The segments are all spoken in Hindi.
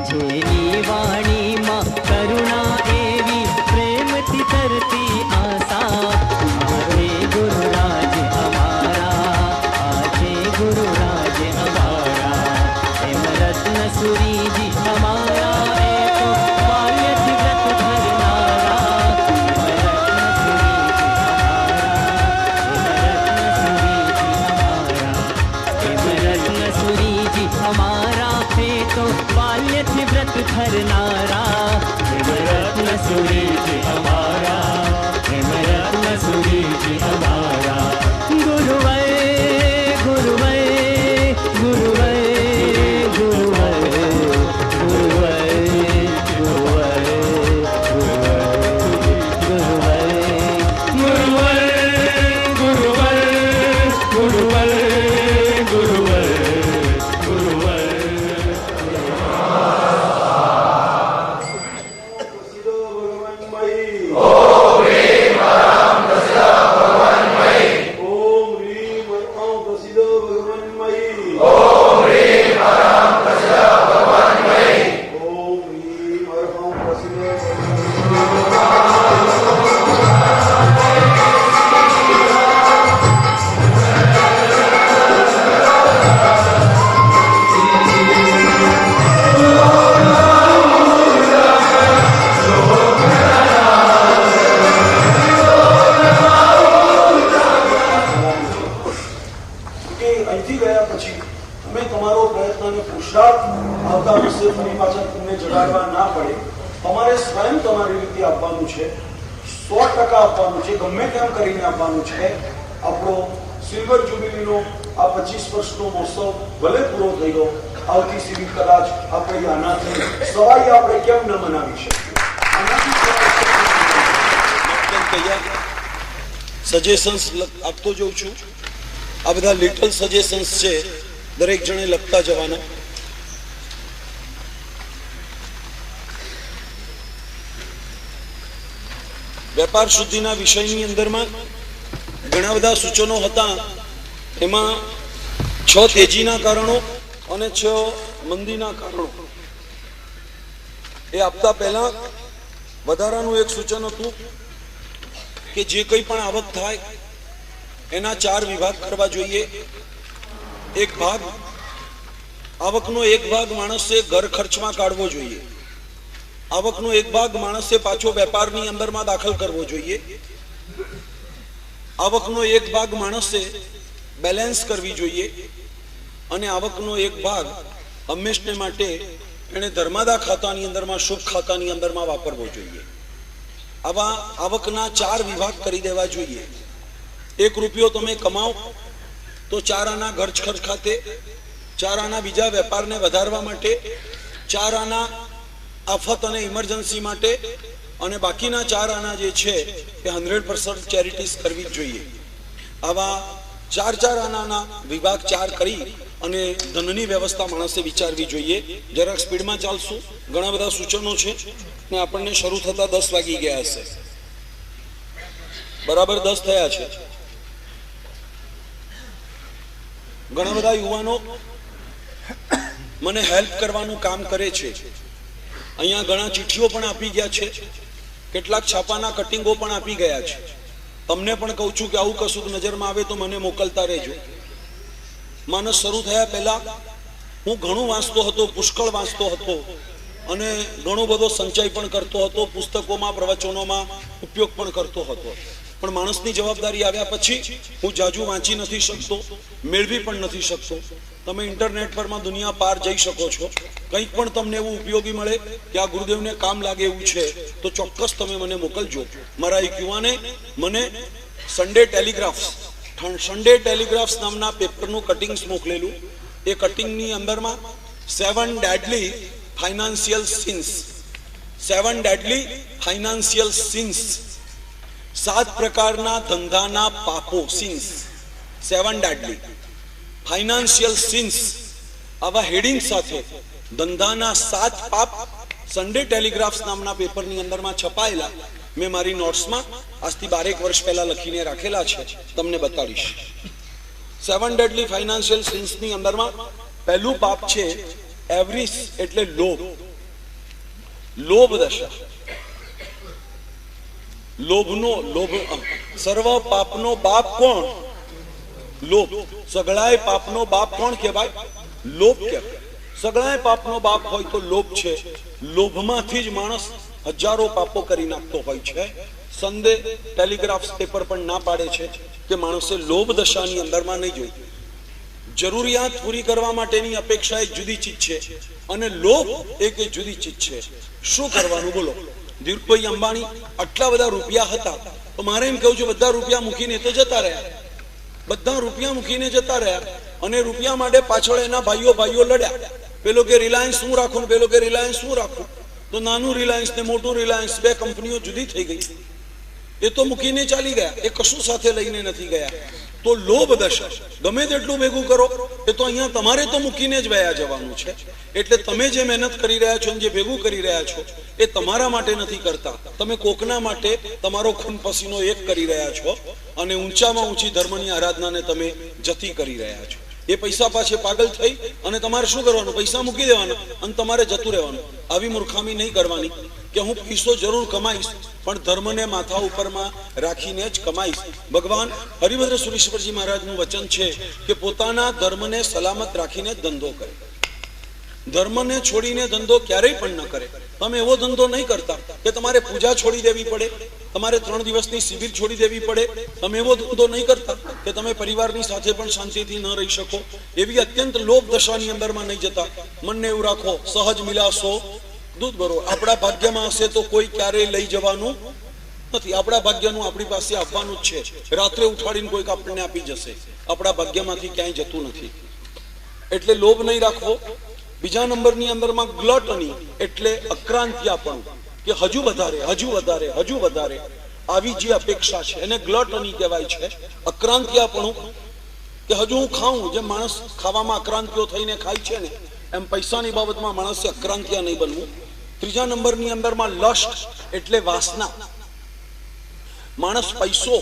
જેની વાણીમાં કરુણા એવી પ્રેમથી તરતી આશા આજે ગુરુરાજ અમારા આજે ગુરુરાજ અમારા એમ રત્ન સુરીજી અમારા એ તો બાલ્યથી વ્રત ધરનારા એમ રત્ન સુરીજી અમારા એ તો बाल्यથી व्रत धरनारा हेम रत्न सुरीजी हमारा हेम रत्न सुरीजी हमारा गुरुवै गुरुवै गुरुवै गुरुवै गुरुवै गुरुवै गुरुवै गुरुवै गुरुवै गुरुवै सिल्वर जुबिली नो आ 25 वर्ष नो महोत्सव भले पूरो थई गयो आवती सीधी कदाच आपणे आनाथी सवाई आपणे केम न मनावी शकीए सजेशन्स आपतो जोઉં છું આ બધા લિટલ સજેશન્સ છે દરેક જણે લખતા જવાના વેપાર શુદ્ધિના વિષયની અંદરમાં ઘણા બધા સૂચનો હતા એમાં 6 તેજીના કારણો અને 6 મંદીના કારણો એ આપતા પહેલા વધારાનું એક સૂચન હતું કે જે કંઈ પણ આવક થાય એના 4 વિભાગ કરવા જોઈએ એક ભાગ આવકનો એક ભાગ માણસે ઘર ખર્ચમાં કાઢવો જોઈએ આવકનો એક ભાગ માણસે પાછો વેપારની અંદરમાં દાખલ કરવો જોઈએ આવકનો એક ભાગ માણસે બેલેન્સ કરવી જોઈએ અને આવકનો એક ભાગ હંમેશને માટે એને ધર્માદા ખાતાની અંદરમાં શુભ ખાતાની અંદરમાં વાપરવો જોઈએ આવા આવકના 4 વિભાગ કરી દેવા જોઈએ 1 રૂપિયો તમે કમાઓ તો 4 આના ઘર ખર્ચ ખાતે 4 આના બીજા વેપારને વધારવા માટે 4 આના આફત અને ઇમરજન્સી માટે અને બાકીના 4 આના જે છે એ 100% ચેરિટીઝ કરવી જોઈએ આવા 4 આનાના વિભાગ 4 કરી અને ધનની વ્યવસ્થા માણસે વિચારવી જોઈએ જરાક સ્પીડમાં ચાલશું ઘણા બધા સૂચનો છે ને આપણને શરૂ થતા 10 વાગી ગયા હશે બરાબર 10 થયા છે ઘણા બધા યુવાનો મને હેલ્પ કરવાનું કામ કરે છે અહીંયા ઘણા ચિઠ્ઠીઓ પણ આપી ગયા છે કેટલાક છાપાના કટિંગો પણ આપી ગયા છે તમને પણ કહું છું કે આવું કશું નજરમાં આવે તો મને મોકલતા રહેજો માનસ શરૂ થયા પહેલા હું ઘણું વાંચતો હતો પુષ્કળ વાંચતો હતો અને ઘણો બધો સંચય પણ કરતો હતો પુસ્તકોમાં પ્રવચનોમાં ઉપયોગ પણ કરતો હતો પણ માણસની જવાબદારી આવ્યા પછી હું જાજુ વાંચી નથી શકતો મેળવી પણ નથી શકતો તમે ઇન્ટરનેટ પરમાં દુનિયા પાર જઈ શકો છો કંઈક પણ તમને એવું ઉપયોગી મળે કે આ ગુરુદેવને કામ લાગે એવું છે તો ચોક્કસ તમે મને મોકલજો મારા એક યુવાને મને સન્ડે ટેલિગ્રાફ્સ નામના પેપરનું કટિંગ્સ મોકલેલું એ કટિંગની અંદરમાં 7 ડેડલી ફાઇનાન્શિયલ સિન્સ 7 પ્રકારના ધંધાના પાપો સિન્સ 7 ડેડલી ફાઇનાન્શિયલ સિન્સ આવા હેડિંગ સાથે ધંધાના 7 પાપ સન્ડે ટેલિગ્રાફ્સ નામના પેપરની અંદરમાં છપાયેલા મેં મારી નોટ્સમાં આજથી 12 વર્ષ પહેલા લખીને રાખેલા છે તમને બતાડીશ 7 ડેડલી ફાઇનાન્શિયલ સિન્સની અંદરમાં પહેલું પાપ છે એવરીસ એટલે લોભ લોભ દશા. લોભ સર્વ પાપનો બાપ કોણ? લોભ. સગળાય પાપનો બાપ કોણ કહેવાય? લોભ કહેવાય. સગળાય પાપનો બાપ હોય તો લોભ છે. લોભમાંથી જ માણસ હજારો પાપો કરી નાખતો હોય છે. સંદેહ ટેલિગ્રાફ પેપર પણ ના પાડે છે કે માણસે લોભ દશાની અંદરમાં નહીં જોઈ. જરૂરિયાત પૂરી કરવા માટેની અપેક્ષા એક જુદી ચીજ છે અને લોભ એક જુદી ચીજ છે. શું કરવાનું બોલો? ધીરુભાઈ અંબાણી આટલા બધા રૂપિયા હતા, તો મારે એમ કહું છું બધા રૂપિયા મૂકીને તો જતા રહ્યા. બધા રૂપિયા મૂકીને જતા રહ્યા અને રૂપિયા માટે પાછળ એના ભાઈઓ લડ્યા. પેલો કે રિલાયન્સ શું રાખું, પેલો કે રિલાયન્સ શું રાખું. તો નાનું રિલાયન્સ ને મોટું રિલાયન્સ, બે કંપનીઓ જુદી થઈ ગઈ. એ તો મૂકીને ચાલી ગયા, એ કશું સાથે લઈને નથી ગયા. તો લોભ દશા. ગમે તેટલું ભેગું કરો એ તો અહીંયા તમારે તો મૂકીને જ વયા જવાનું છે. એટલે તમે જે મહેનત કરી રહ્યા છો, જે ભેગું કરી રહ્યા છો, એ તમારા માટે નથી કરતા. તમે કોકના માટે તમારો ખૂન પસીનો એક કરી રહ્યા છો અને ઊંચામાં ઊંચી ધર્મની આરાધનાને તમે જતી કરી રહ્યા છો. એ પૈસા પાછે પાગલ થઈ અને તમારે શું કરવાનું? પૈસા મૂકી દેવાના અને તમારે જતું રહેવાનું. આવી મૂર્ખામી નહીં કરવાની કે હું પૈસો જરૂર કમાઈશ પણ ધર્મને માથા ઉપરમાં રાખીને જ કમાઈશ. ભગવાન હરિભદ્ર સુરેશ્વરજી મહારાજનું વચન છે કે પોતાના ધર્મને સલામત રાખીને જ ધંધો કરે. ધર્મને છોડીને ધંધો ક્યારેય પણ ન કરે. તમે એવો ધંધો નહીં કરતા કે તમારે પૂજા છોડી દેવી પડે, તમારે 3 દિવસની શિબિર છોડી દેવી પડે. તમે એવો ધંધો નહીં કરતા કે તમે પરિવારની સાથે પણ શાંતિથી ન રહી શકો. એવી અત્યંત લોભ દશાની અંદરમાં નહીં જતા. મનને એવું રાખો, સહજ મિલાસો દૂધ ભરો. આપણા ભાગ્યમાં હશે તો કોઈ ક્યારેય લઈ જવાનું નથી. આપણા ભાગ્યનું આપણી પાસે આપવાનું જ છે. રાત્રે ઉઠાડીને કોઈક આપણને આપી જશે. આપણા ભાગ્યમાંથી ક્યાંય જતું નથી. એટલે લોભ નહીં રાખવો. બીજા નંબરની અંદરમાં ગ્લટની એટલે અક્રાંતિયાપણું, કે હજુ વધારે, હજુ વધારે, હજુ વધારે, આવી જે અપેક્ષા છે એને ગ્લટની કહેવાય છે. અક્રાંતિયાપણું કે હજુ હું ખાઉં. જેમ માણસ ખાવામાં અક્રાંતિઓ થઈને ખાય છે ને, એમ પૈસાની બાબતમાં માણસે અક્રાંતિયા નહીં બનવું. ત્રીજા નંબરની અંદરમાં લસ્ટ એટલે વાસના. માણસ પૈસો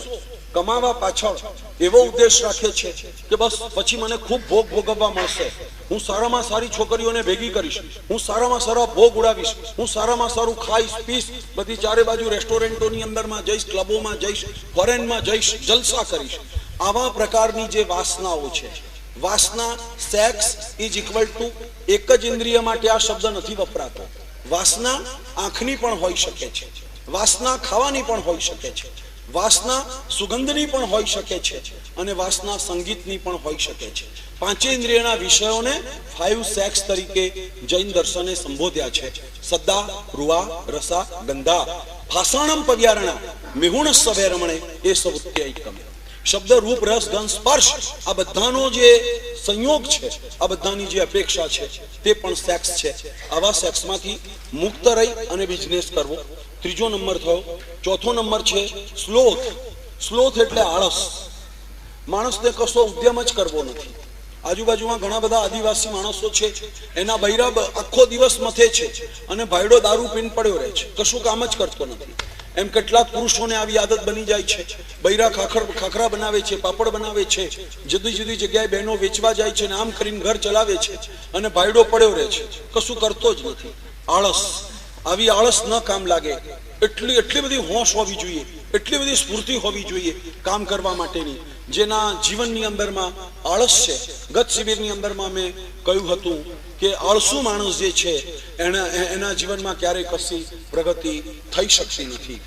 કમાવા પાછળ એવો ઉદ્દેશ રાખે છે કે બસ પછી મને ખૂબ ભોગ ભોગવવા મળશે, હું સારામાં સારી છોકરીઓને ભેગી કરીશ, હું સારામાં સારા ભોગ ઉડાવીશ, હું સારામાં સારું ખાઈશ પીશ, બધી ચારે બાજુ રેસ્ટોરન્ટોની અંદરમાં જઈશ, ક્લબોમાં જઈશ, ફોરેનમાં જઈશ, જલસા કરીશ. આવા પ્રકારની જે વાસનાઓ છે, વાસના સેક્સ ઇઝ ઇક્વલ ટુ, એક જ ઇન્દ્રિય માટે આ શબ્દ નથી વપરાતો. વાસના આંખની પણ હોઈ શકે છે, વાસના ખાવાની પણ હોઈ શકે છે, વાસના સુગંધની પણ હોઈ શકે છે અને વાસના સંગીતની પણ હોઈ શકે છે. પાંચે ઇન્દ્રિયના વિષયોને 5 સેક્સ તરીકે જૈન દર્શને સંબોધ્યા છે. સદ્દા, રૂવા, રસા, ગંધા, ભાષાણમ પવ્યારણા, મિહુણ સવે રમણે એ સૌત્યૈકમ. શબ્દ, રૂપ, રસ, ગંધ, સ્પર્શ, આ બધાનો જે સંયોગ છે, આ બધાની જે અપેક્ષા છે તે પણ સેક્સ છે. આવા સેક્સમાંથી મુક્ત રહી અને બિઝનેસ કરવો. ત્રીજો નંબર થયો. ચોથો નંબર છે સ્લોથ. સ્લોથ એટલે આળસ. માણસને કશો ઉદ્યમ જ કરવો નથી. આજુબાજુમાં ઘણા બધા આદિવાસી માણસો છે, એના બૈરા આખો દિવસ મથે છે અને ભાઈડો દારૂ પીને પડ્યો રહે છે, કશું કામ જ કરતો નથી. એમ કેટલાક પુરુષોને આવી આદત બની જાય છે. બૈરા ખાખરા બનાવે છે, પાપડ બનાવે છે, જુદી જુદી જગ્યાએ બહેનો વેચવા જાય છે અને આમ કરીને ઘર ચલાવે છે અને ભાઈડો પડ્યો રહે છે, કશું કરતો જ નથી. આળસ. આવી આળસ ન કામ લાગે. એટલી બધી હોશ હોવી જોઈએ, એટલી બધી સ્ફૂર્તિ હોવી જોઈએ કામ કરવા માટેની, જેના જીવનની અંદરમાં આળસ છે. ગત શિબિરની અંદરમાં મેં કહ્યું હતું કે આળસુ માણસ જે છે એના જીવનમાં ક્યારેય કશી પ્રગતિ થઈ શકતી નથી.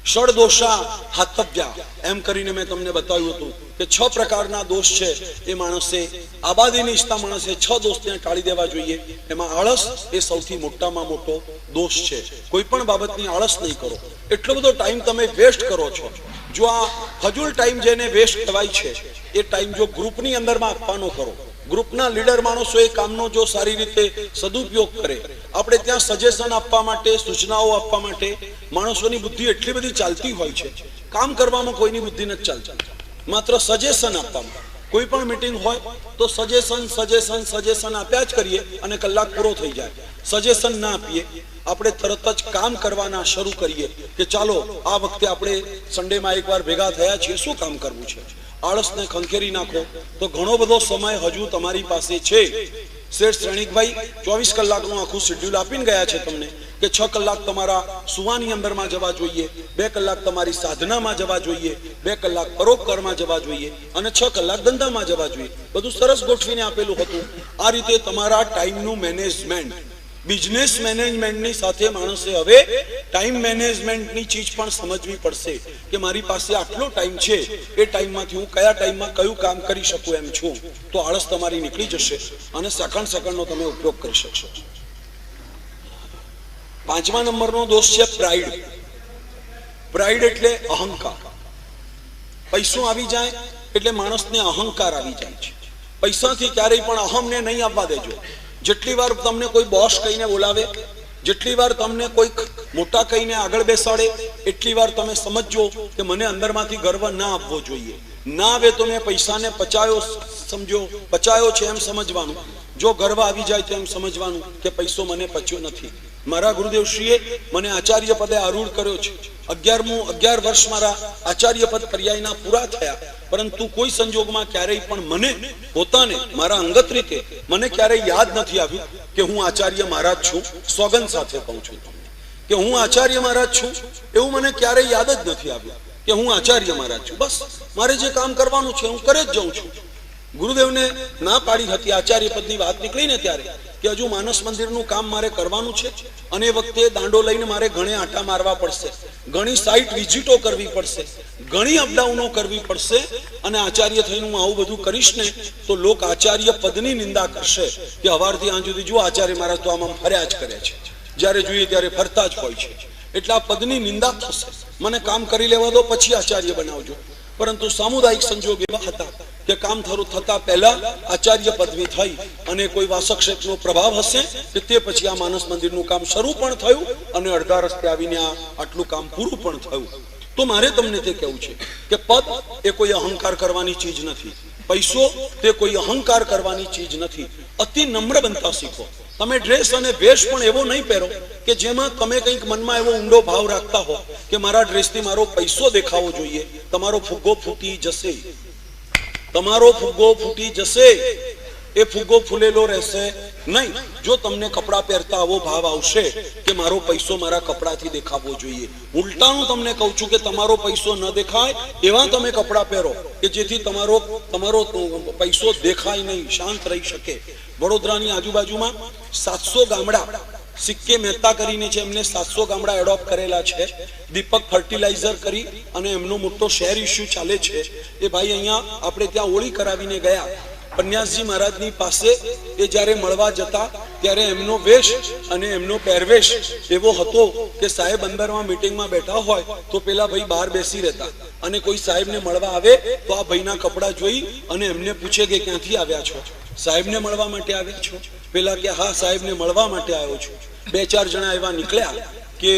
ષડદોષા હાતવ્યા એમ કરીને મેં તમને બતાવ્યું હતું કે 6 પ્રકારના દોષ છે. એ માણસે, આબાદીની ઈચ્છતા માણસે 6 દોષને ટાળી દેવા જોઈએ. એમાં આળસ એ સૌથી મોટામાં મોટો દોષ છે. કોઈ પણ બાબતની આળસ નહીં કરો. એટલો બધો ટાઈમ તમે વેસ્ટ કરો છો. જો આ ફજૂલ ટાઈમ જેને વેસ્ટ કહેવાય છે, એ ટાઈમ જો ગ્રુપની અંદરમાં આપવાનો કરો, ગ્રુપના લીડર માણસો એ કામનો જો સારી રીતે સદુપયોગ કરે, આપણે ત્યાં સજેશન આપવા માટે, સૂચનાઓ આપવા માટે માણસોની બુદ્ધિ એટલી બધી ચાલતી હોય છે. કામ કરવામાં કોઈની બુદ્ધિ નથી ચાલતી, માત્ર સજેશન આપવામાં. કોઈ પણ મીટિંગ હોય તો સજેશન આપ્યા જ કરીએ અને કલાક પૂરો થઈ જાય. સજેશન ના આપીએ, આપણે તરત જ કામ કરવાના શરૂ કરીએ કે ચાલો આ વખતે આપણે સન્ડેમાં એકવાર ભેગા થયા છીએ, શું કામ કરવું છે. આળસને ખંખેરી નાખો તો ઘણો બધો સમય હજુ તમારી પાસે છે. શેઠ શ્રેણિકભાઈ 24 કલાકનું આખું શેડ્યુલ આપીને ગયા છે તમને કે 6 કલાક તમારા સુવાની અંદરમાં જવા જોઈએ, 2 કલાક તમારી સાધનામાં જવા જોઈએ, 2 કલાક પરોપકારમાં જવા જોઈએ અને 6 કલાક ધંધામાં જવા જોઈએ. બધું સરસ ગોઠવીને આપેલું હતું. આ રીતે તમારા ટાઈમનું મેનેજમેન્ટ, બિઝનેસ મેનેજમેન્ટની સાથે માણસે હવે ટાઈમ મેનેજમેન્ટની ચીજ પણ સમજવી પડશે કે મારી પાસે આટલો ટાઈમ છે, એ ટાઈમમાંથી હું કયા ટાઈમમાં કયું કામ કરી શકું એમ છું. તો આળસ તમારી નીકળી જશે અને સેકન્ડનો તમે ઉપયોગ કરી શકશો. 5મા નંબરનો દોષ છે પ્રાઇડ. પ્રાઇડ એટલે અહંકાર. પૈસો આવી જાય એટલે માણસને અહંકાર આવી જાય છે. પૈસાથી ક્યારેય પણ અહમને નહીં આવવા દેજો. જેટલી વાર તમને કોઈ બોસ કહીને બોલાવે, જેટલી વાર તમને કોઈ મોટા કહીને આગળ બેસાડે, એટલી વાર તમે સમજો કે મને અંદરમાંથી ગર્વ ના આવવો જોઈએ. ના આવે તો મેં પૈસાને પચાયો સમજો, પચાયો છે એમ સમજવાનું. જો ગર્વ આવી જાય તો એમ સમજવાનું કે પૈસો મને પચ્યો નથી. મારા ગુરુદેવશ્રીએ મને આચાર્ય પદે આરૂઢ કર્યો છે. 11 વર્ષ મારા આચાર્ય પદ પર્યાયના પૂરા થયા, પરંતુ કોઈ સંજોગમાં ક્યારેય પણ મને પોતાને મારા અંગત રીતે મને ક્યારેય યાદ નથી આવ્યું કે હું આચાર્ય મહારાજ છું. સોગંદ સાથે કહું છું કે હું આચાર્ય મહારાજ છું, એવું મને ક્યારેય યાદ જ નથી આવ્યું કે હું આચાર્ય મહારાજ છું. બસ મારે જે કામ કરવાનું છે હું કરે જ જાઉં છું. ગુરુદેવને ના પાડી હતી આચાર્ય પદની વાત નીકળીને ત્યારે કે હજુ માનસ મંદિરનું કામ મારે કરવાનું છે અને એ વખતે દાંડો લઈને મારે ઘણે આટા મારવા પડશે, ઘણી સાઇટ વિઝિટો કરવી પડશે, ઘણી અપડાઉનો કરવી પડશે અને આચાર્ય થઈને હું આવું બધું કરીશ ને તો લોક આચાર્ય પદની નિંદા કરશે કે હવારથી આજ સુધી જો આચાર્ય મહારાજ તો આમ ફર્યા જ કરે છે, જ્યારે જોઈએ ત્યારે ફરતા જ હોય છે. એટલે આ પદની નિંદા થશે. મને કામ કરી લેવા દો, પછી આચાર્ય બનાવજો. પરંતુ સામુદાયિક સંજોગ એવા હતા કે કામ થતા પહેલા આચાર્ય પદવી થઈ અને કોઈ વાસક્ષેપનો પ્રભાવ હશે કે તે પછી આ માનસ મંદિરનું કામ શરૂ પણ થયું અને અડધા રસ્તે આવીને આટલું કામ પૂરું પણ થયું. તો મારે તમને તે કહેવું છે કે પદ એ કોઈ અહંકાર કરવાની ચીજ નથી, પૈસો તે કોઈ અહંકાર કરવાની ચીજ નથી. અતિ નમ્ર બનતા શીખો. તમે ડ્રેસ અને વેશ પણ એવો નહીં પહેરો કે જેમાં તમે કંઈક મનમાં એવો ઊંડો ભાવ રાખતા હો કે મારા ડ્રેસથી મારો પૈસો દેખાવો જોઈએ. તમારો ફુગ્ગો ફૂટી જશે, તમારો ફુગ્ગો ફૂટી જશે. એ ફુગ્ગો ફૂલેલો રહેશે નહીં. જો તમને કપડાં પહેરતા આવો ભાવ આવશે કે મારો પૈસો મારા કપડાથી દેખાવો જોઈએ, ઉલટાનું તમને કહું છું કે તમારો પૈસો ન દેખાય એવા તમે કપડાં પહેરો કે જેથી તમારો પૈસો દેખાય નહીં, શાંત રહી શકે. વડોદરાની આજુબાજુમાં 700 ગામડા, સિક્કે મહેતા કરીને છે, એમને 700 ગામડા એડોપ્ટ કરેલા છે. દીપક ફર્ટિલાઇઝર કરી અને એમનો મોટો શેર ઇસ્યુ ચાલે છે. એ ભાઈ અહીંયા આપણે ત્યાં હોળી કરાવીને ગયા. પન્યાસજી મહારાજની પાસે એ જ્યારે મળવા જતા ત્યારે એમનો વેશ અને એમનો પહેરવેશ એવો હતો કે સાહેબ અંદરમાં મીટિંગમાં બેઠા હોય તો પેલા ભાઈ બહાર બેસી રહેતા અને કોઈ સાહેબને મળવા આવે તો આ ભાઈના કપડાં જોઈ અને એમને પૂછે કે ક્યાંથી આવ્યા છો? સાહેબને મળવા માટે આવ્યા છો? પેલા કે હા, સાહેબને મળવા માટે આવ્યો છું. 2-4 જણા એવા નીકળ્યા કે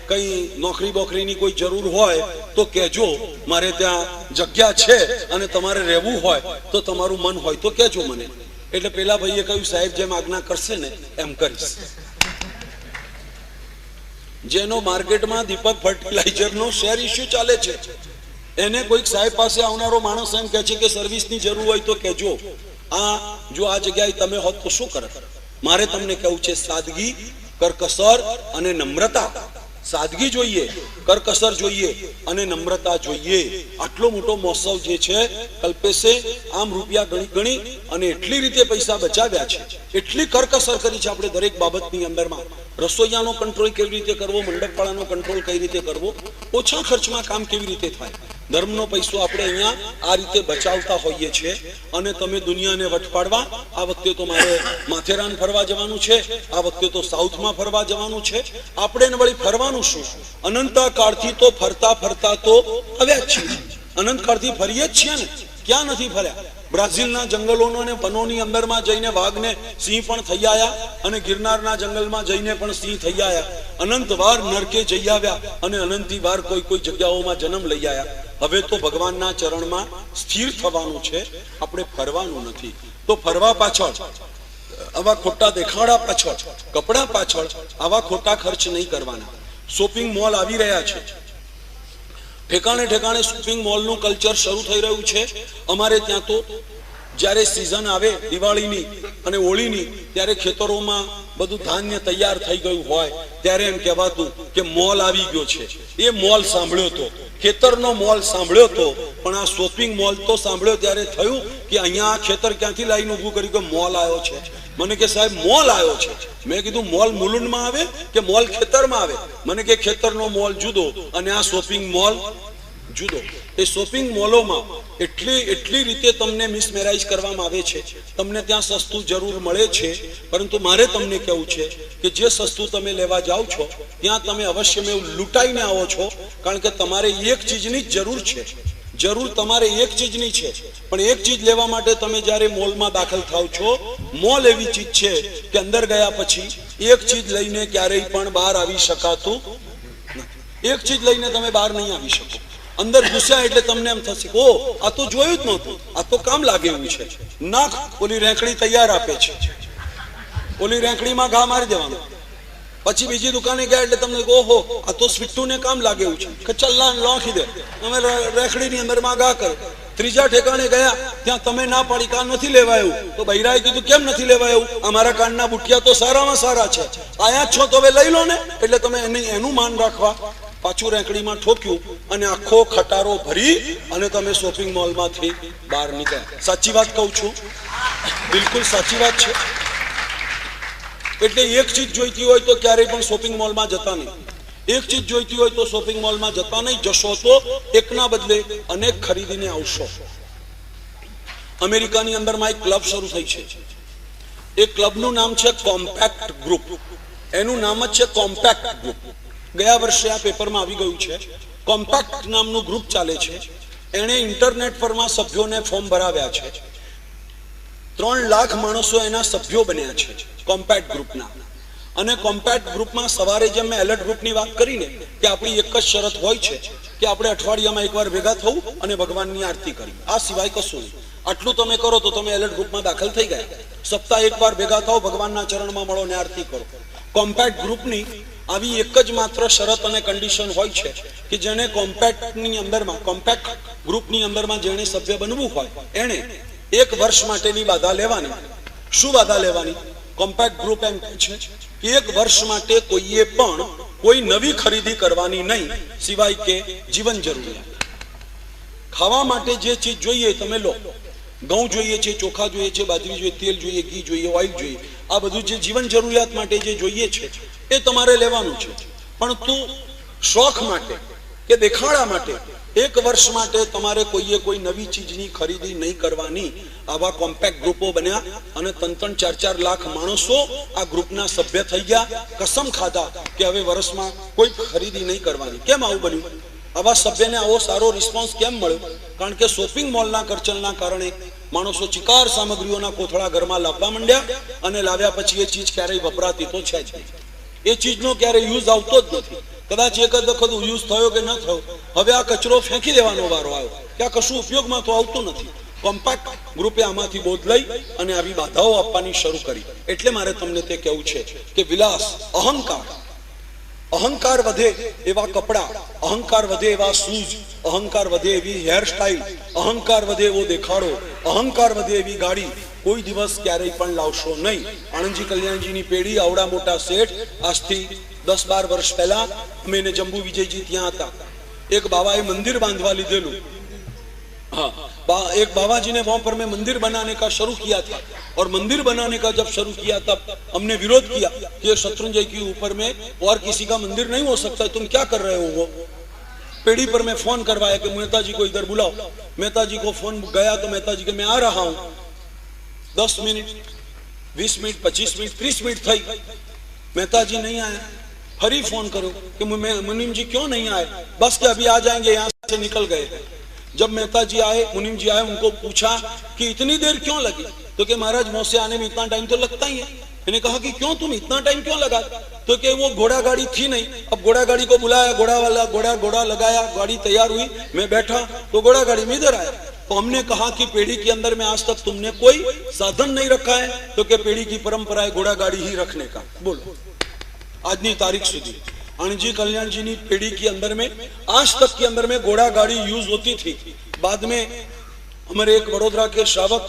કઈ નોકરી બોકરીની કોઈ જરૂર હોય તો કહેજો, મારે ત્યાં જગ્યા છે અને તમારે રહેવું હોય તો તમારું મન હોય તો કહેજો મને. એટલે પેલા ભાઈએ કહ્યું સાહેબ જેમ આજ્ઞા કરશે ને એમ કરીશ. જેનો માર્કેટમાં દીપક ફર્ટિલાઇઝરનો શેર ઇસ્યુ ચાલે છે એને કોઈક સાહેબ પાસે આવનારો માણસ એમ કહે છે કે સર્વિસની જરૂર હોય તો કહેજો. જો આ જગ્યાએ તમે હોત તો શું કરત? મારે તમને કહેવું છે સાદગી, કરકસર અને નમ્રતા. સાદગી જોઈએ, કરકસર જોઈએ અને નમ્રતા જોઈએ. આટલો મોટો મહોત્સવ જે છે કલ્પેશે આમ રૂપિયા ગણી ગણી અને એટલી રીતે પૈસા બચાવ્યા છે, એટલી કરકસર કરી છે આપણે દરેક બાબતની અંદરમાં. રસોઈયાનો કંટ્રોલ કેવી રીતે કરવો, મંડપવાળાનો કંટ્રોલ કઈ રીતે કરવો, ઓછા ખર્ચમાં કામ કેવી રીતે થાય. ધર્મનો પૈસો આપણે અહીંયા આ રીતે બચાવતા હોઈએ છીએ. અને તમે દુનિયાને વટપાડવા, આ વખતે તો મારે માથેરાન ફરવા જવાનું છે, આ વખતે તો સાઉથમાં ફરવા જવાનું છે. આપણે વળી ફરવાનું શું? અનંતકાળથી તો ફરતા ફરતા તો આવ્યા જ છીએ, અનંતકાળથી ફરીએ જ છીએ ને. ક્યાં નથી ફર્યા? બ્રાઝિલના જંગલોનો અને વનોની અંદરમાં જઈને વાઘને સિંહ પણ થઈ આવ્યા અને ગિરનારના જંગલમાં જઈને પણ સિંહ થઈ આવ્યા. અનંત વાર નરકે જઈ આવ્યા અને અનંતી વાર કોઈ જગ્યાઓમાં જન્મ લઈ આવ્યા. હવે તો ભગવાનના ચરણમાં સ્થિર થવાનું છે, આપણે ફરવાનું નથી. તો ફરવા પાછળ, આવા ખોટા દેખાડા પાછળ, કપડા પાછળ આવા ખોટા ખર્ચ નહીં કરવાના. શોપિંગ મોલ આવી રહ્યા છે, ઠેકાણે ઠેકાણે શોપિંગ મોલનું કલ્ચર શરૂ થઈ રહ્યું છે. અમારે ત્યાં તો જ્યારે સિઝન આવે દિવાળીની અને હોળીની, ત્યારે ખેતરોમાં બધું ધાન્ય તૈયાર થઈ ગયું હોય ત્યારે એમ કહેવાતું કે મોલ આવી ગયો છે. એ મોલ સાંભળ્યો તો, ખેતરનો મોલ સાંભળ્યો તો, પણ આ શોપિંગ મોલ તો સાંભળ્યો ત્યારે થયું કે અહીંયા આ ખેતર ક્યાંથી લાવીને ઊભું કર્યું કે મોલ આવ્યો છે. મને કે સાહેબ મોલ આવ્યો છે. મેં કીધું મોલ મુલુંડમાં આવે કે મોલ ખેતરમાં આવે? મને કે ખેતરનો મોલ જુદો અને આ શોપિંગ મોલ જુદો. એ શોપિંગ મોલોમાં એટલી રીતે તમને મિસમેરાઇઝ કરવામાં આવે છે. તમને ત્યાં સસ્તું જરૂર મળે છે, પરંતુ મારે તમને કહેવું છે કે જે સસ્તું તમે લેવા જાઓ છો ત્યાં તમે અવશ્ય લૂંટાઈને આવો છો. કારણ કે તમારે એક ચીજની જ જરૂર છે, જરૂર તમારે એક ચીજની છે, પણ એક ચીજ લેવા માટે તમે જ્યારે મોલમાં દાખલ થાવ છો, મોલ એવી ચીજ છે કે અંદર ગયા પછી એક ચીજ લઈને ક્યારેય પણ બહાર આવી શકાતું નથી. એક ચીજ લઈને તમે બહાર નહીં આવી શકો. અંદર ઘૂસ્યા એટલે તમને એમ થશે ઓ આ તો જોયું જ નહોતું, આ તો કામ લાગે એવું છે. નાખ, ઓલી રેંકડી તૈયાર આપે છે, ઓલી રેંકડીમાં ઘા મારી દેવાનો. પછી બીજી દુકાને ગયા એટલે તમને ઓહો આ તો સ્વીટુને કામ લાગે એવું છે કે ચલ્લા લોખી દે, તમે રેંકડીની અંદરમાં ઘા કરો. ત્રીજા ઠેકાણે ગયા ત્યાં તમે ના પાડી કાન નથી લેવાયું, તો બૈરાએ કીધું કેમ નથી લેવાયું? અમારા કાનના બુટિયા તો સારામાં સારા છે, આયા છો તો હવે લઈ લો ને. એટલે તમે એનું માન રાખવા પાછું રેંકડીમાં ઠોક્યું અને આખો ખટારો ભરી અને તમે શોપિંગ મોલમાંથી બહાર નીકળ્યા. સાચી વાત કહું છું, બિલકુલ સાચી વાત છે. એટલે એક ચીજ જોઈતી હોય તો ક્યારેય પણ શોપિંગ મોલમાં જતા નહીં. એક ચીજ જોઈતી હોય તો શોપિંગ મોલમાં જતા નહીં. જશો તો એકના બદલે અનેક ખરીદીને આવશો. અમેરિકાની અંદરમાં એક ક્લબ શરૂ થઈ છે. એ ક્લબનું નામ છે કોમ્પેક્ટ ગ્રુપ. એનું નામ જ છે કોમ્પેક્ટ ગ્રુપ. ગયા વર્ષે આ પેપરમાં આવી ગયું છે. કોમ્પેક્ટ નામનું ગ્રુપ ચાલે છે. એણે ઇન્ટરનેટ પરમાં સભ્યોને ફોર્મ ભરાવ્યા છે. 3 લાખ માણસો એના સભ્યો બન્યા છે કોમ્પેક્ટ ગ્રુપના. અને કોમ્પેક્ટ ગ્રુપમાં સવારે જેમ મેં એલર્ટ ગ્રુપની વાત કરીને કે આપણી એક જ શરત હોય છે કે આપણે અઠવાડિયામાં એકવાર ભેગા થવું અને ભગવાનની આરતી કરવી, આ સિવાય કશું નહીં. આટલું તમે કરો તો તમે એલર્ટ ગ્રુપમાં દાખલ થઈ ગયા. સપ્તાહ એકવાર ભેગા થાવ, ભગવાનના ચરણમાં મળો ને આરતી કરો. કોમ્પેક્ટ ગ્રુપની આવી એક જ માત્ર શરત અને કન્ડિશન હોય છે કે જેને કોમ્પેક્ટની અંદરમાં, કોમ્પેક્ટ ગ્રુપની અંદરમાં જેણે સભ્ય બનવું હોય એણે 1 વર્ષ માટેની બાધા લેવાની. શું બાધા લેવાની? કોમ્પેક્ટ ગ્રુપ એમ કહે છે કે 1 વર્ષ માટે કોઈએ પણ કોઈ નવી ખરીદી કરવાની નહીં, સિવાય કે જીવન જરૂરિયાત. ખાવા માટે જે ચીજ જોઈએ તમે લો. ઘઉં જોઈએ છે, ચોખા જોઈએ છે, બાજરી જોઈએ, તેલ જોઈએ, ઘી જોઈએ, ઓઇલ જોઈએ, આ બધું જે જીવન જરૂરિયાત માટે જે જોઈએ છે એ તમારે લેવાનું છે. પણ તું શોખ માટે કે દેખાડા માટે 1 વર્ષ માટે તમારે કોઈ નવી ચીજની ખરીદી નહીં કરવાની. આવા કોમ્પેક્ટ ગ્રુપો બન્યા અને 3-4 લાખ માણસો આ ગ્રુપના સભ્ય થઈ ગયા. કસમ ખાધા કે હવે વર્ષમાં કોઈ ખરીદી નહીં કરવાની. કેમ આવું બન્યું? આવા સભ્યને આવો સારો રિસ્પોન્સ કેમ મળ્યો? કારણ કે શોપિંગ મોલના કરચલના કારણે માણસો ચિકાર સામગ્રીઓના કોથળા ઘરમાં લાવવા માંડ્યા અને લાવ્યા પછી એ ચીજ ક્યારેય વપરાતી તો છે જ નહીં. એ ચીજનો ક્યારેય યુઝ આવતો જ નથી. કદાચ એક જ વખત યુઝ થયો કે ન થયો, હવે આ કચરો ફેંકી દેવાનો વારો આવ્યો કે આ કશું ઉપયોગમાં તો આવતું નથી. કોમ્પેક્ટ ગ્રુપે આમાંથી બોધ લઈ અને આવી બાધાઓ આપવાની શરૂ કરી. એટલે મારે તમને તે કહેવું છે કે વિલાસ, અહંકાર વધે એવા કપડા, અહંકાર વધે એવા શૂઝ, અહંકાર વધે એવી હેરસ્ટાઈલ, અહંકાર વધે એવો દેખાડો, અહંકાર વધે એવી ગાડી કોઈ દિવસ ક્યારેય પણ લાવશો નહીં. આણંદજી કલ્યાણજીની પેઢી, આવડા મોટા શેઠ, આજથી 10-12 વર્ષ પહેલા અમે એને જંબુ વિજયજી ત્યાં હતા. એક બાબાએ મંદિર બાंधवा લીધેલું. हाँ, एक बाबा जी ने वहां पर में मंदिर बनाने का शुरू किया था और मंदिर बनाने का जब शुरू किया तब हमने विरोध किया कि शत्रुंजय के ऊपर में और किसी का मंदिर नहीं हो सकता, तुम क्या कर रहे हो? वो पेड़ी पर मैं फोन करवाया कि मेहता जी को इधर बुलाओ. मेहता जी को फोन गया तो मेहता जी के मैं आ रहा हूं. 10 मिनट, 20 मिनट, 25 मिनट, 30 मिनट थी, मेहता जी नहीं आए. फरी फोन करो कि मुनीम जी क्यों नहीं आए? बस के अभी आ जाएंगे, यहां से निकल गए. जब मेहता जी आए, मुनीम जी आए, उनको पूछा कि इतनी देर क्यों लगी? तो कि महाराज मौत से आने में इतना टाइम तो लगता ही है. मैंने कहा कि क्यों तुम इतना टाइम क्यों लगा? तो कि वो घोड़ा गाड़ी थी नहीं. अब घोड़ा गाड़ी को बुलाया, घोड़ा वाला घोड़ा लगाया, गाड़ी तैयार हुई, मैं बैठा तो घोड़ा गाड़ी में इधर आया. तो हमने कहा कि पेढ़ी के अंदर में आज तक तुमने कोई साधन नहीं रखा है, तो कि पेढ़ी की परंपरा है घोड़ा गाड़ी ही रखने का. बोलो, આજની તારીખ સુધી आणंदजी कल्याण जी की पेढ़ी के अंदर में आज तक के अंदर में घोड़ा गाड़ी यूज होती थी. बाद में हमारे एक वडोदरा के श्रावक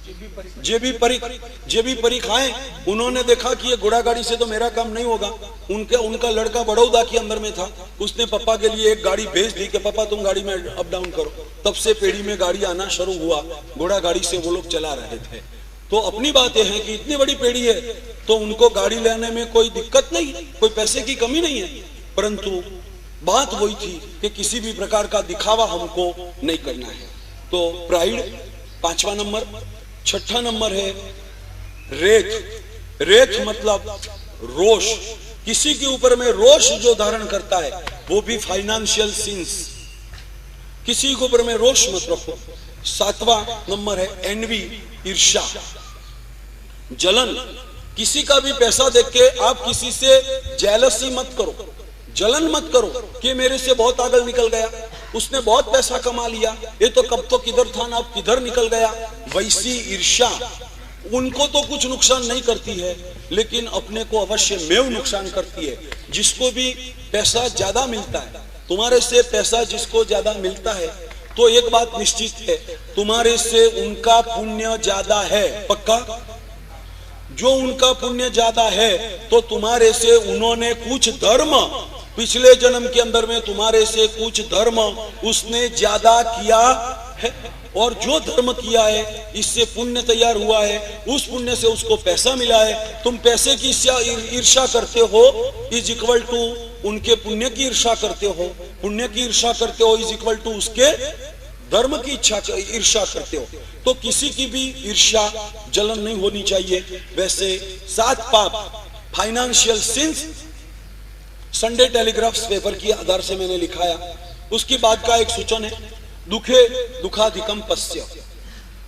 जेबी परीख आए, उन्होंने देखा कि ये घोड़ा गाड़ी से तो मेरा काम नहीं होगा। उनका लड़का बड़ौदा के अंदर में था, उसने पापा के लिए एक गाड़ी भेज दी कि पापा तुम गाड़ी में अप डाउन करो। तब से पेड़ी में गाड़ी आना शुरू हुआ, घोड़ा गाड़ी से वो लोग चला रहे थे। तो अपनी बात यह है कि इतनी बड़ी पेड़ी है तो उनको गाड़ी लेने में कोई दिक्कत नहीं, कोई पैसे की कमी नहीं है, परंतु बात वही थी कि किसी भी प्रकार का दिखावा हमको नहीं करना है। तो प्राइड 5वां नंबर। 6ठा नंबर है रेख। रेख मतलब रोष, किसी के ऊपर में रोष जो धारण करता है वो भी फाइनेंशियल सिंस, किसी के ऊपर में रोष मत रखो। 7वां नंबर है एनवी, ईर्ष्या, जलन। किसी का भी पैसा देख के आप किसी से जेलसी मत करो, जलन मत करो कि मेरे से बहुत आगे निकल गया, उसने बहुत पैसा कमा लिया, ये तो कब तो किधर था ना अब किधर निकल गया। वैसी ईर्ष्या उनको तो कुछ नुकसान नहीं करती है, लेकिन अपने को अवश्य में नुकसान करती है। जिसको भी पैसा ज्यादा मिलता है, तुम्हारे से पैसा जिसको ज्यादा मिलता है, तो एक बात निश्चित है, तुम्हारे से उनका पुण्य ज्यादा है, पक्का। जो उनका पुण्य ज्यादा है तो तुम्हारे से उन्होंने कुछ धर्म पिछले जन्म के अंदर में तुम्हारे से कुछ धर्म उसने ज्यादा किया है, और जो धर्म किया है इससे पुण्य तैयार हुआ है, उस पुण्य से उसको पैसा मिला है। तुम पैसे की ईर्ष्या करते हो इज इक्वल टू उनके पुण्य की ईर्ष्या करते हो, पुण्य की ईर्ष्या करते हो इज इक्वल टू उसके धर्म की ईर्ष्या करते हो। तो किसी की भी ईर्ष्या जलन नहीं होनी चाहिए। वैसे 7 पाप financial since Sunday telegraph paper की आधार से मैंने लिखाया। उसकी बात का एक सूचन है, दुखे दुखाधिकम पश्य,